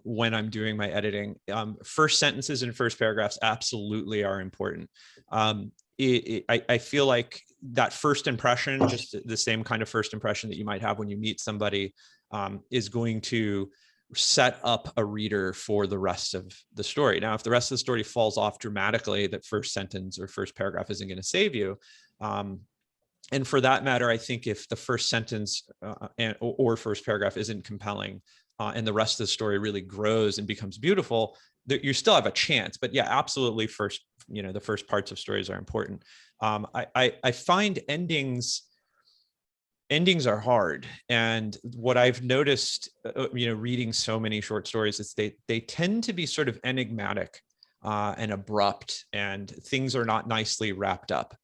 when I'm doing my editing. First sentences and first paragraphs absolutely are important. I feel like that first impression, just the same kind of first impression that you might have when you meet somebody, is going to set up a reader for the rest of the story. Now, if the rest of the story falls off dramatically, that first sentence or first paragraph isn't going to save you. And for that matter, I think if the first sentence or first paragraph isn't compelling and the rest of the story really grows and becomes beautiful, you still have a chance. But yeah, absolutely. The first parts of stories are important. I find endings are hard. And what I've noticed, reading so many short stories is they tend to be sort of enigmatic and abrupt, and things are not nicely wrapped up.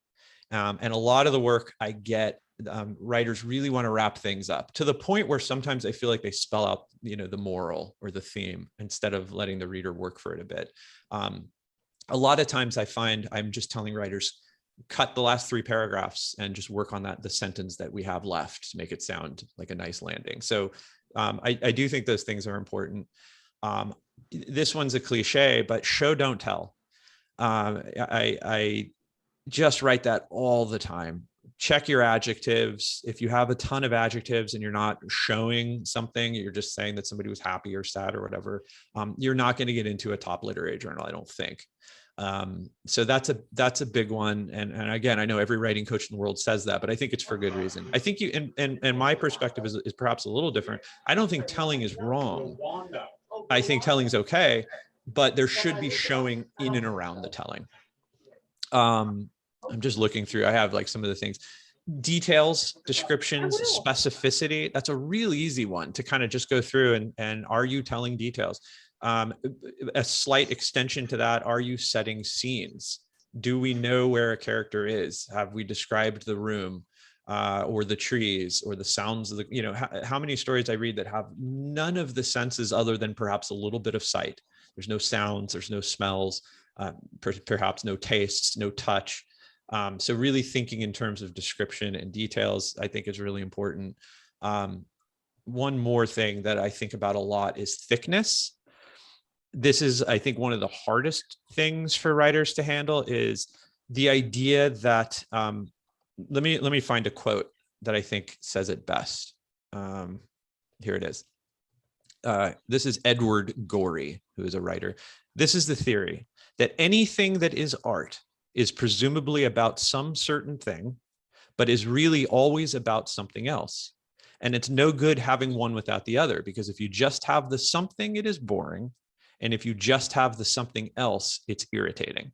And a lot of the work I get, writers really want to wrap things up to the point where sometimes I feel like they spell out, the moral or the theme instead of letting the reader work for it a bit. A lot of times I find I'm just telling writers, cut the last 3 paragraphs and just work on the sentence that we have left to make it sound like a nice landing. So I do think those things are important. This one's a cliche, but show, don't tell. I just write that all the time. Check your adjectives. If you have a ton of adjectives and you're not showing something, you're just saying that somebody was happy or sad or whatever, you're not going to get into a top literary journal, I don't think. So that's a big one. And again, I know every writing coach in the world says that, but I think it's for good reason. I think and my perspective is perhaps a little different. I don't think telling is wrong. I think telling is okay, but there should be showing in and around the telling. I'm just looking through, I have like some of the things, details, descriptions, specificity. That's a really easy one to kind of just go through and are you telling details? A slight extension to that, are you setting scenes? Do we know where a character is? Have we described the room or the trees or the sounds of how many stories I read that have none of the senses other than perhaps a little bit of sight. There's no sounds, there's no smells, perhaps no tastes, no touch. So really thinking in terms of description and details, I think is really important. One more thing that I think about a lot is thickness. This is, I think, one of the hardest things for writers to handle is the idea that, let me find a quote that I think says it best. Here it is. This is Edward Gorey, who is a writer. This is the theory that anything that is art is presumably about some certain thing, but is really always about something else. And it's no good having one without the other, because if you just have the something, it is boring. And if you just have the something else, it's irritating.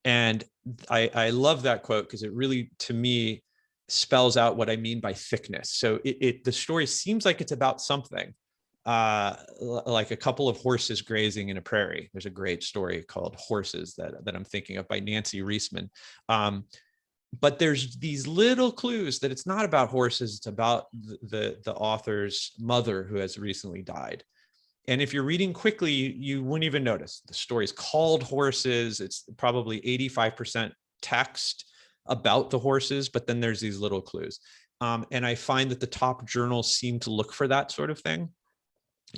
And I love that quote because it really, to me, spells out what I mean by thickness. So the story seems like it's about something, like a couple of horses grazing in a prairie. There's a great story called Horses that I'm thinking of by Nancy Reisman. But there's these little clues that it's not about horses, it's about the author's mother who has recently died. And if you're reading quickly, you wouldn't even notice. The story's called Horses. It's probably 85% text about the horses, but then there's these little clues. And I find that the top journals seem to look for that sort of thing.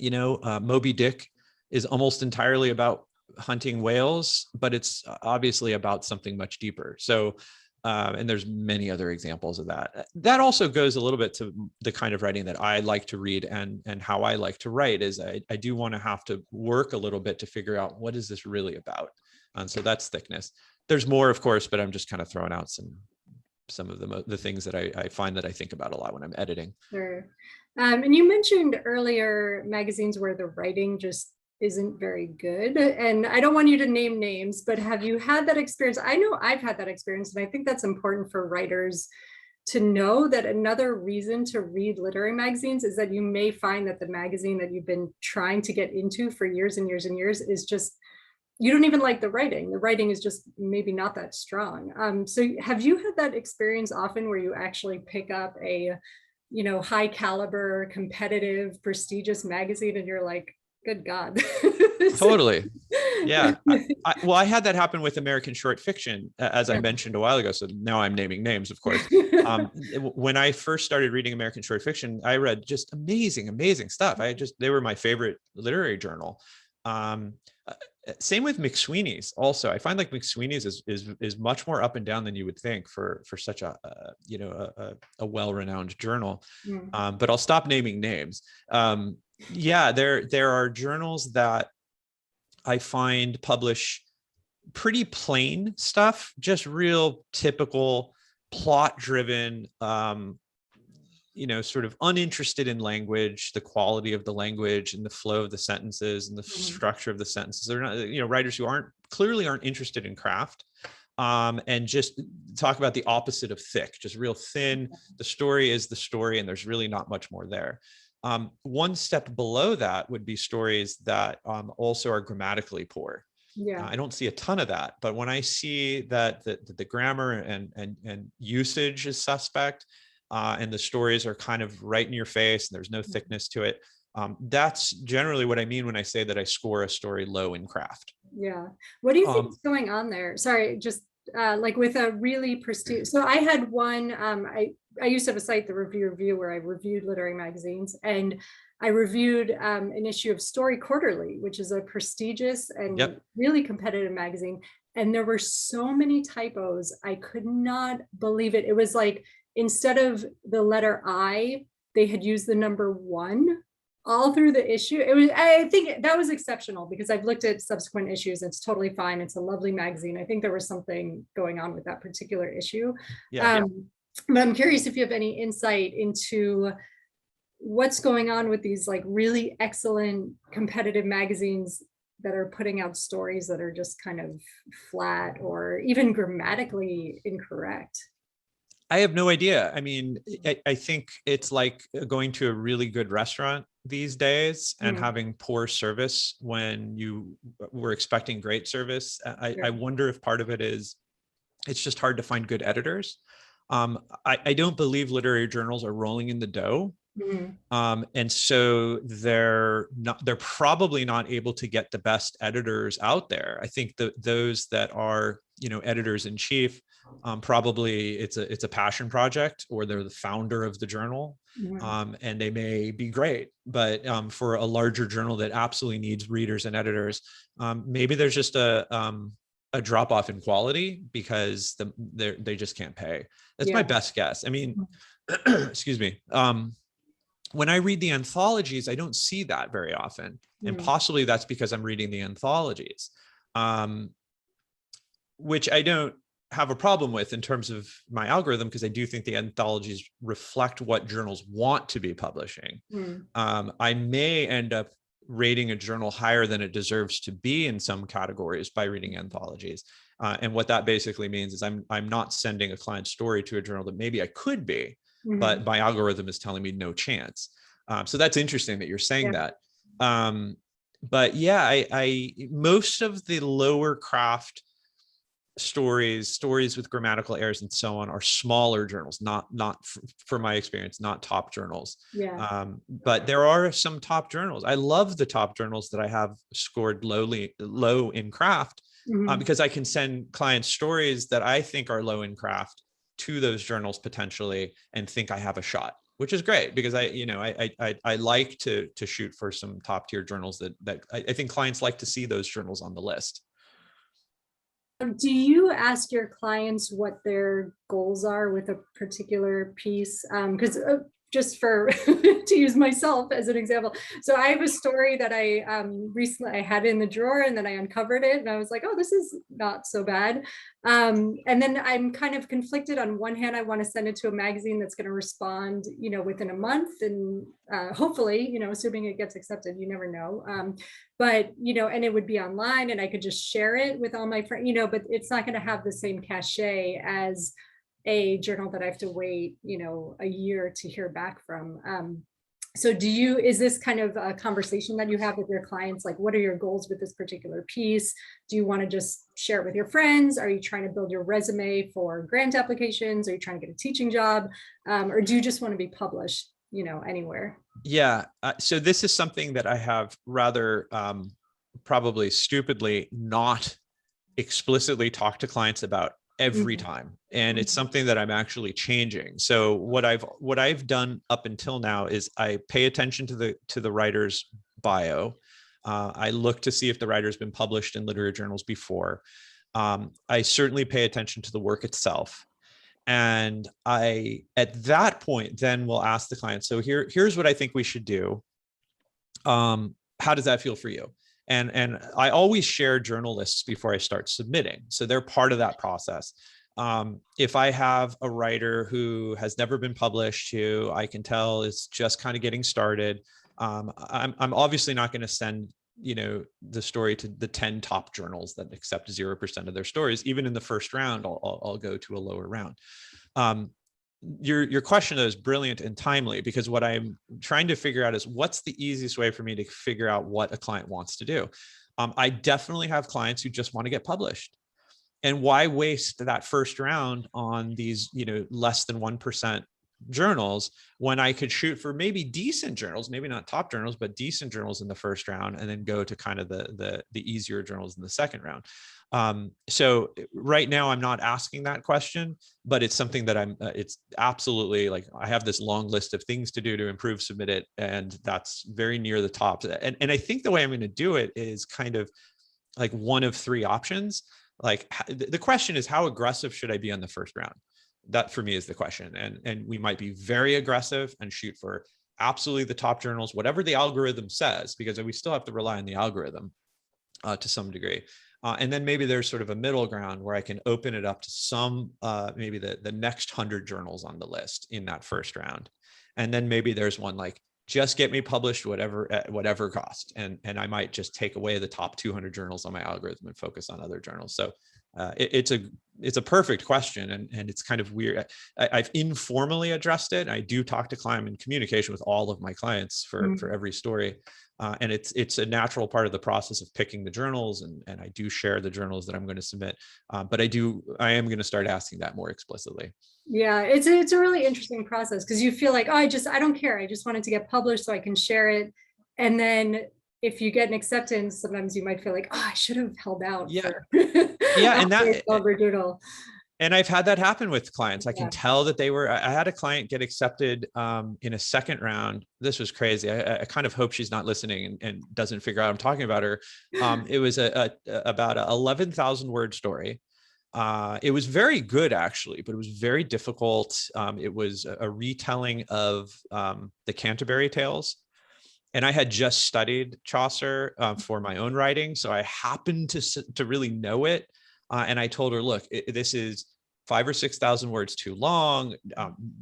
Moby Dick is almost entirely about hunting whales, but it's obviously about something much deeper. So, and there's many other examples of that. That also goes a little bit to the kind of writing that I like to read, and how I like to write is I do want to have to work a little bit to figure out what is this really about. And so that's thickness. There's more, of course, but I'm just kind of throwing out some of the things that I find that I think about a lot when I'm editing. Sure. And you mentioned earlier magazines where the writing just isn't very good. And I don't want you to name names, but have you had that experience? I know I've had that experience, and I think that's important for writers to know, that another reason to read literary magazines is that you may find that the magazine that you've been trying to get into for years and years and years is just, you don't even like the writing. The writing is just maybe not that strong. So have you had that experience often where you actually pick up a, high caliber, competitive, prestigious magazine and you're like, good God. Totally. Yeah. I had that happen with American short fiction, as I mentioned a while ago. So now I'm naming names, of course. When I first started reading American short fiction, I read just amazing, amazing stuff. They were my favorite literary journal. Same with McSweeney's also. I find like McSweeney's is much more up and down than you would think for such a well-renowned journal. But I'll stop naming names. Yeah, there are journals that I find publish pretty plain stuff, just real typical plot-driven, sort of uninterested in language, the quality of the language and the flow of the sentences and the structure of the sentences. They're not, writers who clearly aren't interested in craft, and just talk about the opposite of thick, just real thin. The story is the story, and there's really not much more there. One step below that would be stories that also are grammatically poor. I don't see a ton of that, but when I see that the grammar and usage is suspect, and the stories are kind of right in your face and there's no thickness to it, that's generally what I mean when I say that I score a story low in craft. Yeah. What do you think is going on there? Sorry, just like with a really prestigious. So I had one, I used to have a site, the Review, where I reviewed literary magazines, and I reviewed an issue of Story Quarterly, which is a prestigious and really competitive magazine. And there were so many typos. I could not believe it. It was like, instead of the letter I, they had used the number 1 all through the issue. I think that was exceptional, because I've looked at subsequent issues. It's totally fine. It's a lovely magazine. I think there was something going on with that particular issue. But I'm curious if you have any insight into what's going on with these like really excellent competitive magazines that are putting out stories that are just kind of flat or even grammatically incorrect. I have no idea. I mean, I think it's like going to a really good restaurant these days and having poor service when you were expecting great service. I wonder if part of it is it's just hard to find good editors. I don't believe literary journals are rolling in the dough. And so they're probably not able to get the best editors out there. I think those that are, editors in chief, probably it's a passion project, or they're the founder of the journal, and they may be great, but for a larger journal that absolutely needs readers and editors, maybe there's just a drop off in quality because they just can't pay. That's my best guess. I mean, excuse me. When I read the anthologies, I don't see that very often. And possibly that's because I'm reading the anthologies, which I don't have a problem with in terms of my algorithm, because I do think the anthologies reflect what journals want to be publishing. I may end up rating a journal higher than it deserves to be in some categories by reading anthologies. And what that basically means is I'm not sending a client story to a journal that maybe I could be, but my algorithm is telling me no chance. So that's interesting that you're saying that. But yeah, I most of the lower craft stories with grammatical errors and so on are smaller journals, not for my experience, not top journals. But there are some top journals. I love the top journals that I have scored low in craft, because I can send clients stories that I think are low in craft to those journals potentially and think I have a shot. which is great because I like to shoot for some top tier journals that I think clients like to see those journals on the list. Do you ask your clients what their goals are with a particular piece? Because just for to use myself as an example, so I have a story that I recently I had in the drawer, and then I uncovered it, and I was like, oh, this is not so bad. And then I'm kind of conflicted. On one hand, I want to send it to a magazine that's going to respond, within a month, and hopefully, assuming it gets accepted, you never know. But and it would be online, and I could just share it with all my friends, but it's not going to have the same cachet as a journal that I have to wait, a year to hear back from. So is this kind of a conversation that you have with your clients? Like, what are your goals with this particular piece? Do you want to just share it with your friends? Are you trying to build your resume for grant applications? Are you trying to get a teaching job? Or do you just want to be published, anywhere? Yeah. So this is something that I have rather probably stupidly not explicitly talked to clients about every time. And it's something that I'm actually changing. So what I've done up until now is I pay attention to the writer's bio. I look to see if the writer's been published in literary journals before. I certainly pay attention to the work itself. And at that point, then we'll ask the client, so here's what I think we should do. How does that feel for you? And I always share journal lists before I start submitting. So they're part of that process. If I have a writer who has never been published, who I can tell is just kind of getting started, I'm obviously not going to send the story to the 10 top journals that accept 0% of their stories. Even in the first round, I'll go to a lower round. Your question is brilliant and timely, because what I'm trying to figure out is what's the easiest way for me to figure out what a client wants to do. I definitely have clients who just want to get published. And why waste that first round on these, less than 1% journals when I could shoot for maybe decent journals, maybe not top journals, but decent journals in the first round, and then go to kind of the easier journals in the second round. So right now I'm not asking that question, but it's something that it's absolutely, like, I have this long list of things to do to improve Submitit, and that's very near the top. And I think the way I'm going to do it is kind of like one of three options. Like, the question is, how aggressive should I be on the first round? That for me is the question. And we might be very aggressive and shoot for absolutely the top journals, whatever the algorithm says, because we still have to rely on the algorithm to some degree. And then maybe there's sort of a middle ground where I can open it up to some, maybe the next 100 journals on the list in that first round. And then maybe there's one like, just get me published at whatever cost. And I might just take away the top 200 journals on my algorithm and focus on other journals. So it's a perfect question. And it's kind of weird. I've informally addressed it. I do talk to client in communication with all of my clients for every story. And it's a natural part of the process of picking the journals. And I do share the journals that I'm going to submit. But I am going to start asking that more explicitly. Yeah, it's a really interesting process, because you feel like, oh, I don't care. I just want it to get published so I can share it. And then if you get an acceptance, sometimes you might feel like, oh, I should have held out. Yeah. For Yeah. And that, journal. and I've had that happen with clients. I can Yeah. tell that I had a client get accepted in a second round. This was crazy. I kind of hope she's not listening and doesn't figure out I'm talking about her. It was about a 11,000 word story. It was very good, actually, but it was very difficult. It was a retelling of the Canterbury Tales. And I had just studied Chaucer for my own writing. So I happened to really know it. And I told her, look, this is 5,000 or 6,000 words too long.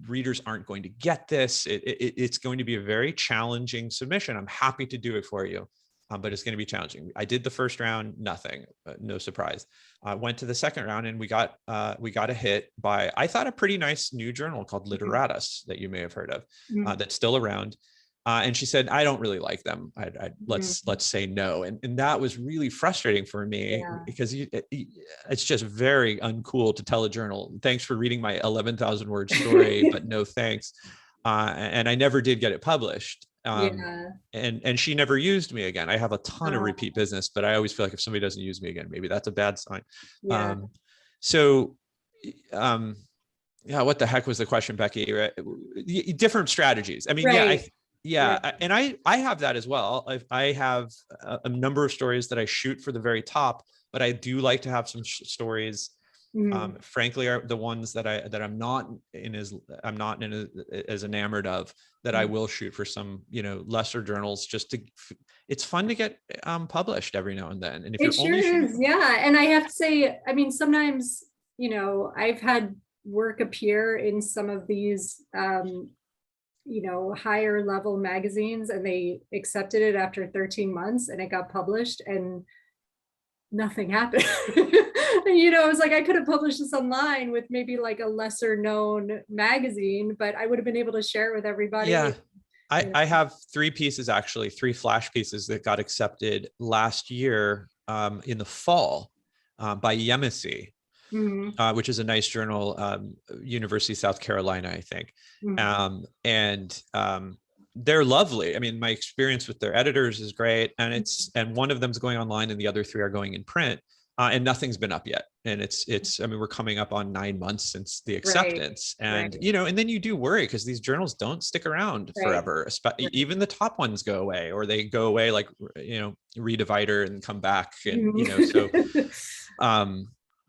Readers aren't going to get this. It's going to be a very challenging submission. I'm happy to do it for you. But it's going to be challenging. I did the first round, nothing, no surprise. Went to the second round, and we got a hit by, I thought, a pretty nice new journal called Literatus that you may have heard of, that's still around. And she said, I don't really like them. Let's say no. And that was really frustrating for me, because it's just very uncool to tell a journal, thanks for reading my 11,000 word story, but no thanks. And I never did get it published. And she never used me again. I have a ton of repeat business, but I always feel like if somebody doesn't use me again, maybe that's a bad sign. So yeah, what the heck was the question, Becky? Right? Different strategies. I mean, Right. yeah, Right. and I have that as well. I have a number of stories that I shoot for the very top, but I do like to have some stories. Mhm. Frankly, are the ones that I'm not as enamored of, that I will shoot for some, lesser journals, just to. It's fun to get published every now and then, and if It you're only sure is. shooting. Yeah. And I have to say, I mean, sometimes, I've had work appear in some of these, higher level magazines, and they accepted it after 13 months and it got published and nothing happened. It was like I could have published this online with maybe like a lesser known magazine, but I would have been able to share it with everybody. Yeah. I have three flash pieces that got accepted last year in the fall by Yemisi, which is a nice journal, University of South Carolina, I think. And they're lovely. I mean, my experience with their editors is great, and one of them's going online and the other three are going in print. And nothing's been up yet. And I mean, we're coming up on 9 months since the acceptance. And, and then you do worry, because these journals don't stick around forever. Even the top ones go away, or they go away like, Redivider and come back. And, so,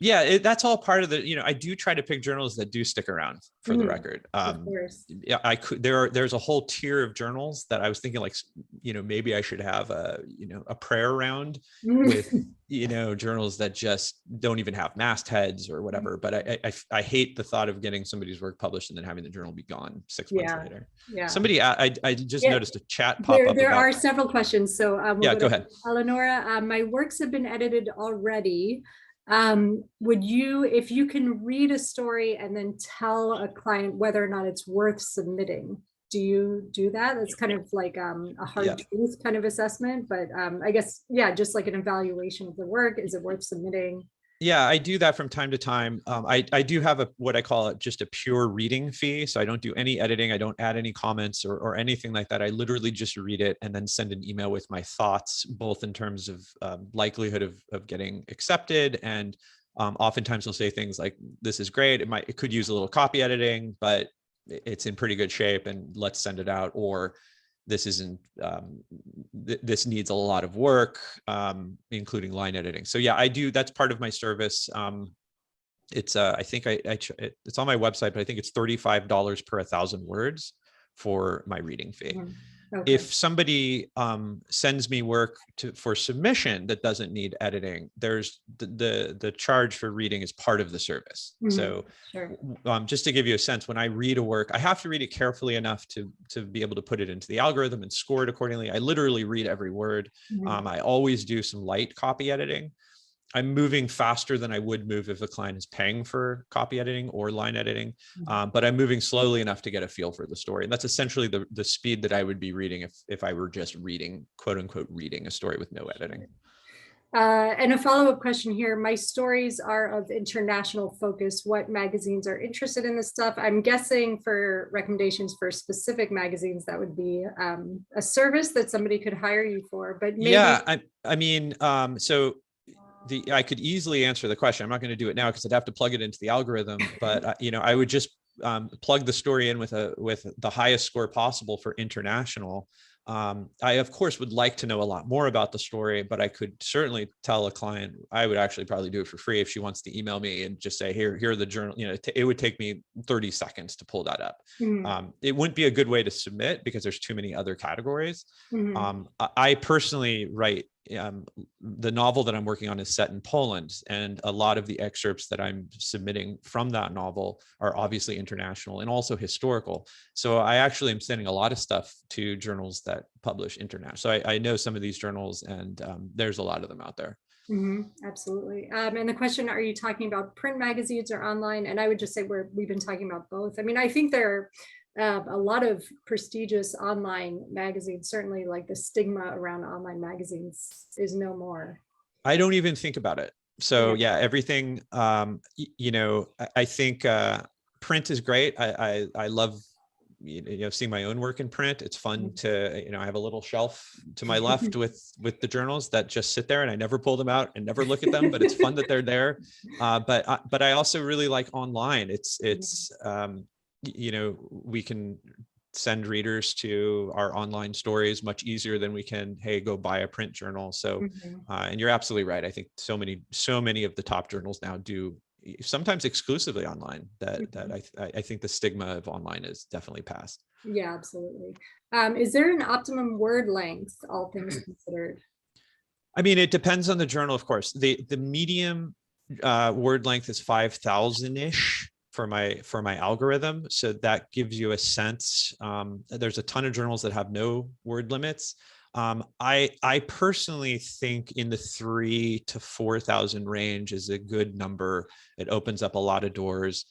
yeah, that's all part of the, I do try to pick journals that do stick around, for the record. Of course. Yeah, there's a whole tier of journals that I was thinking, like, maybe I should have a prayer round with, journals that just don't even have mastheads or whatever. But I hate the thought of getting somebody's work published and then having the journal be gone 6 months later. Yeah. Somebody, I just noticed a chat pop up. There are several questions. So we'll go ahead. Eleonora, my works have been edited already. Would you, if you can read a story and then tell a client whether or not it's worth submitting, do you do that? That's kind of like a hard truth kind of assessment, but I guess, just like an evaluation of the work. Is it worth submitting? Yeah, I do that from time to time. I do have what I call just a pure reading fee. So I don't do any editing. I don't add any comments or anything like that. I literally just read it and then send an email with my thoughts, both in terms of likelihood of getting accepted. And oftentimes I'll say things like, this is great. It could use a little copy editing, but it's in pretty good shape, and let's send it out. Or this isn't, this needs a lot of work, including line editing. So yeah, I do, that's part of my service. It's I think it's on my website, but I think it's $35 per 1,000 words for my reading fee. Okay. If somebody sends me work for submission that doesn't need editing, there's the charge for reading is part of the service. So just to give you a sense, when I read a work, I have to read it carefully enough to be able to put it into the algorithm and score it accordingly. I literally read every word. I always do some light copy editing. I'm moving faster than I would move if a client is paying for copy editing or line editing, but I'm moving slowly enough to get a feel for the story. And that's essentially the speed that I would be reading if I were just reading, quote unquote, reading a story with no editing. And a follow-up question here. My stories are of international focus. What magazines are interested in this stuff? I'm guessing for recommendations for specific magazines, that would be a service that somebody could hire you for. But maybe... Yeah, I mean, so I could easily answer the question. I'm not going to do it now because I'd have to plug it into the algorithm, but I would just plug the story in with the highest score possible for international. I of course would like to know a lot more about the story, but I could certainly tell a client, I would actually probably do it for free if she wants to email me and just say, here are the journal, it would take me 30 seconds to pull that up. It wouldn't be a good way to submit because there's too many other categories. I personally write, the novel that I'm working on is set in Poland, and a lot of the excerpts that I'm submitting from that novel are obviously international and also historical. So I actually am sending a lot of stuff to journals that publish international. So I know some of these journals, and there's a lot of them out there. Absolutely. And the question, are you talking about print magazines or online? And I would just say we've been talking about both. I mean, I think there are a lot of prestigious online magazines. Certainly, like the stigma around online magazines is no more. I don't even think about it. So yeah, everything, I think print is great. I love seeing my own work in print. It's fun to, I have a little shelf to my left with the journals that just sit there, and I never pull them out and never look at them, but it's fun that they're there. But I also really like online. It's we can send readers to our online stories much easier than we can, hey, go buy a print journal. So, and you're absolutely right. I think so many of the top journals now do sometimes exclusively online, that I think the stigma of online is definitely passed. Yeah, absolutely. Is there an optimum word length, all things considered? I mean, it depends on the journal, of course. The medium word length is 5,000-ish for my algorithm. So that gives you a sense. There's a ton of journals that have no word limits. I personally think in the 3,000 to 4,000 range is a good number. It opens up a lot of doors.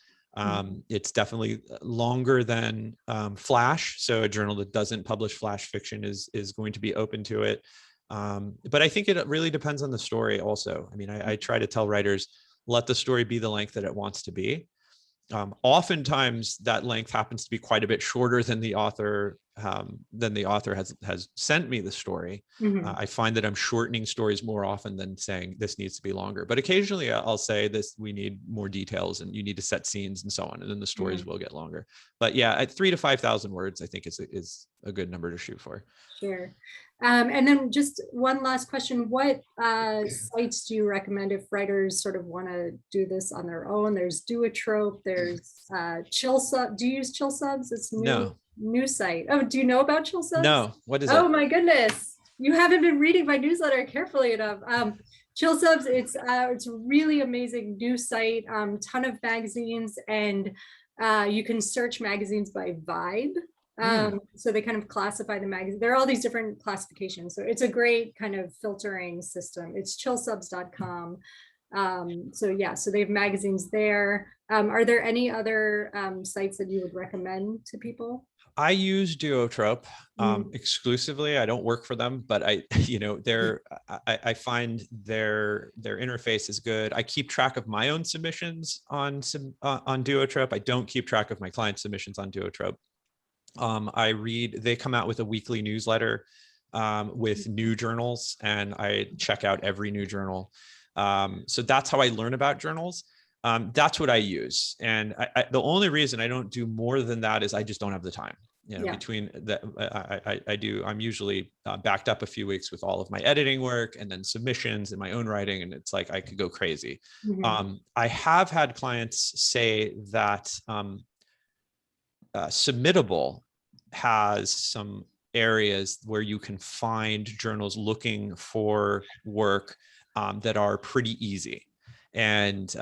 It's definitely longer than Flash. So a journal that doesn't publish Flash fiction is going to be open to it. But I think it really depends on the story also. I mean, I try to tell writers, let the story be the length that it wants to be. Oftentimes that length happens to be quite a bit shorter than the author has sent me the story. I find that I'm shortening stories more often than saying this needs to be longer, but occasionally I'll say this, we need more details and you need to set scenes and so on, and then the stories will get longer. But yeah, at 3,000 to 5,000 words, I think is a good number to shoot for. Sure. And then just one last question. What sites do you recommend if writers sort of want to do this on their own? There's Duotrope, there's Chill Sub. Do you use Chill Subs? It's new site. Oh, do you know about Chill Subs? No, what is it? Oh my goodness. You haven't been reading my newsletter carefully enough. Chill Subs, it's a really amazing new site, ton of magazines, and you can search magazines by vibe. So they kind of classify the magazine. There are all these different classifications. So it's a great kind of filtering system. It's chillsubs.com. So yeah, so they have magazines there. Are there any other sites that you would recommend to people? I use Duotrope exclusively. I don't work for them, but I find their interface is good. I keep track of my own submissions on Duotrope. I don't keep track of my client submissions on Duotrope. They come out with a weekly newsletter with new journals, and I check out every new journal. So that's how I learn about journals. That's what I use. And the only reason I don't do more than that is I just don't have the time. Between that, I'm usually backed up a few weeks with all of my editing work and then submissions and my own writing. And it's like, I could go crazy. I have had clients say that Submittable has some areas where you can find journals looking for work that are pretty easy. And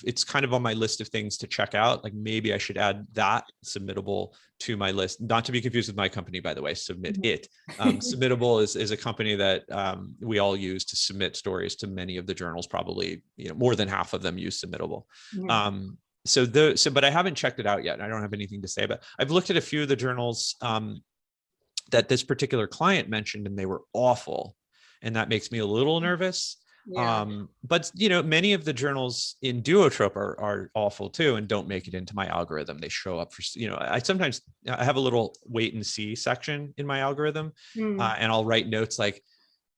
it's kind of on my list of things to check out. Like maybe I should add that Submittable to my list, not to be confused with my company, by the way, Submitit. Submittable is a company that we all use to submit stories to many of the journals. Probably, more than half of them use Submittable. But I haven't checked it out yet. I don't have anything to say, but I've looked at a few of the journals that this particular client mentioned, and they were awful. And that makes me a little nervous. But many of the journals in Duotrope are awful too, and don't make it into my algorithm. They show up for, I have a little wait and see section in my algorithm, and I'll write notes like,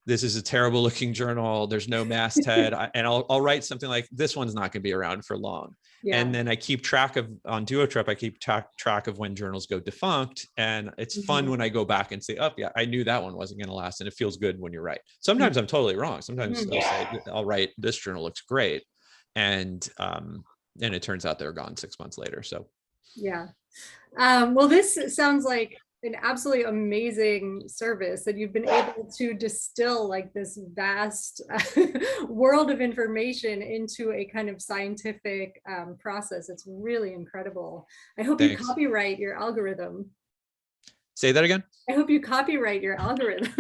this is a terrible looking journal, there's no masthead, and I'll write something like, this one's not going to be around for long. And then I keep track of, on Duotrope, I keep track of when journals go defunct. And it's fun when I go back and say, oh yeah, I knew that one wasn't going to last. And it feels good when you're right. Sometimes I'm totally wrong. Sometimes I'll write, this journal looks great. And it turns out they're gone 6 months later. So yeah. Well, this sounds like an absolutely amazing service that you've been able to distill like this vast world of information into a kind of scientific process. It's really incredible. I hope you copyright your algorithm. Say that again. I hope you copyright your algorithm.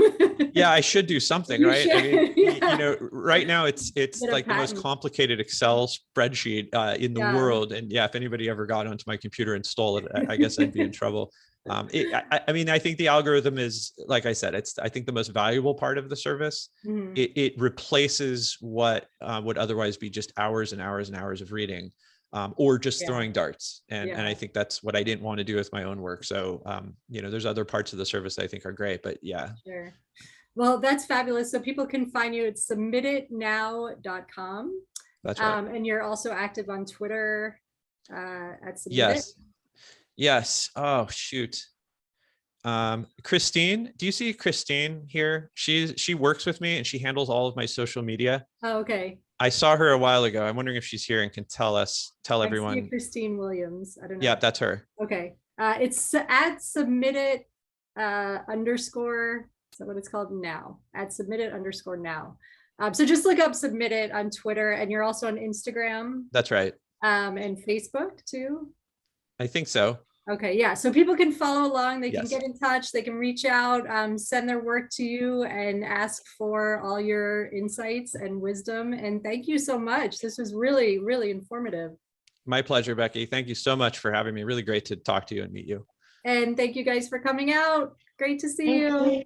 Yeah, I should do something, right? I mean, right now it's like the most complicated Excel spreadsheet in the world. And yeah, if anybody ever got onto my computer and stole it, I guess I'd be in trouble. I think the algorithm is, like I said, I think the most valuable part of the service. It replaces what would otherwise be just hours and hours and hours of reading. or just Yeah. throwing darts. And Yeah. I think that's what I didn't want to do with my own work. So, you know, there's other parts of the service I think are great, but yeah. Sure. Well, that's fabulous. So people can find you at submititnow.com. That's right. And you're also active on Twitter at Submitit. Yes. Yes. Oh, shoot. Christine, do you see Christine here? She works with me and she handles all of my social media. Oh, okay. I saw her a while ago. I'm wondering if she's here and can tell everyone. I see Christine Williams. I don't know. Yeah, that's her. Okay. It's at submitit underscore. Is that what it's called now? At submitit underscore now. So just look up Submitit on Twitter, and you're also on Instagram. That's right. And Facebook too. I think so. Okay, yeah. So people can follow along. They can Yes. get in touch. They can reach out, send their work to you, and ask for all your insights and wisdom. And thank you so much. This was really, really informative. My pleasure, Becky. Thank you so much for having me. Really great to talk to you and meet you. And thank you guys for coming out. Great to see you.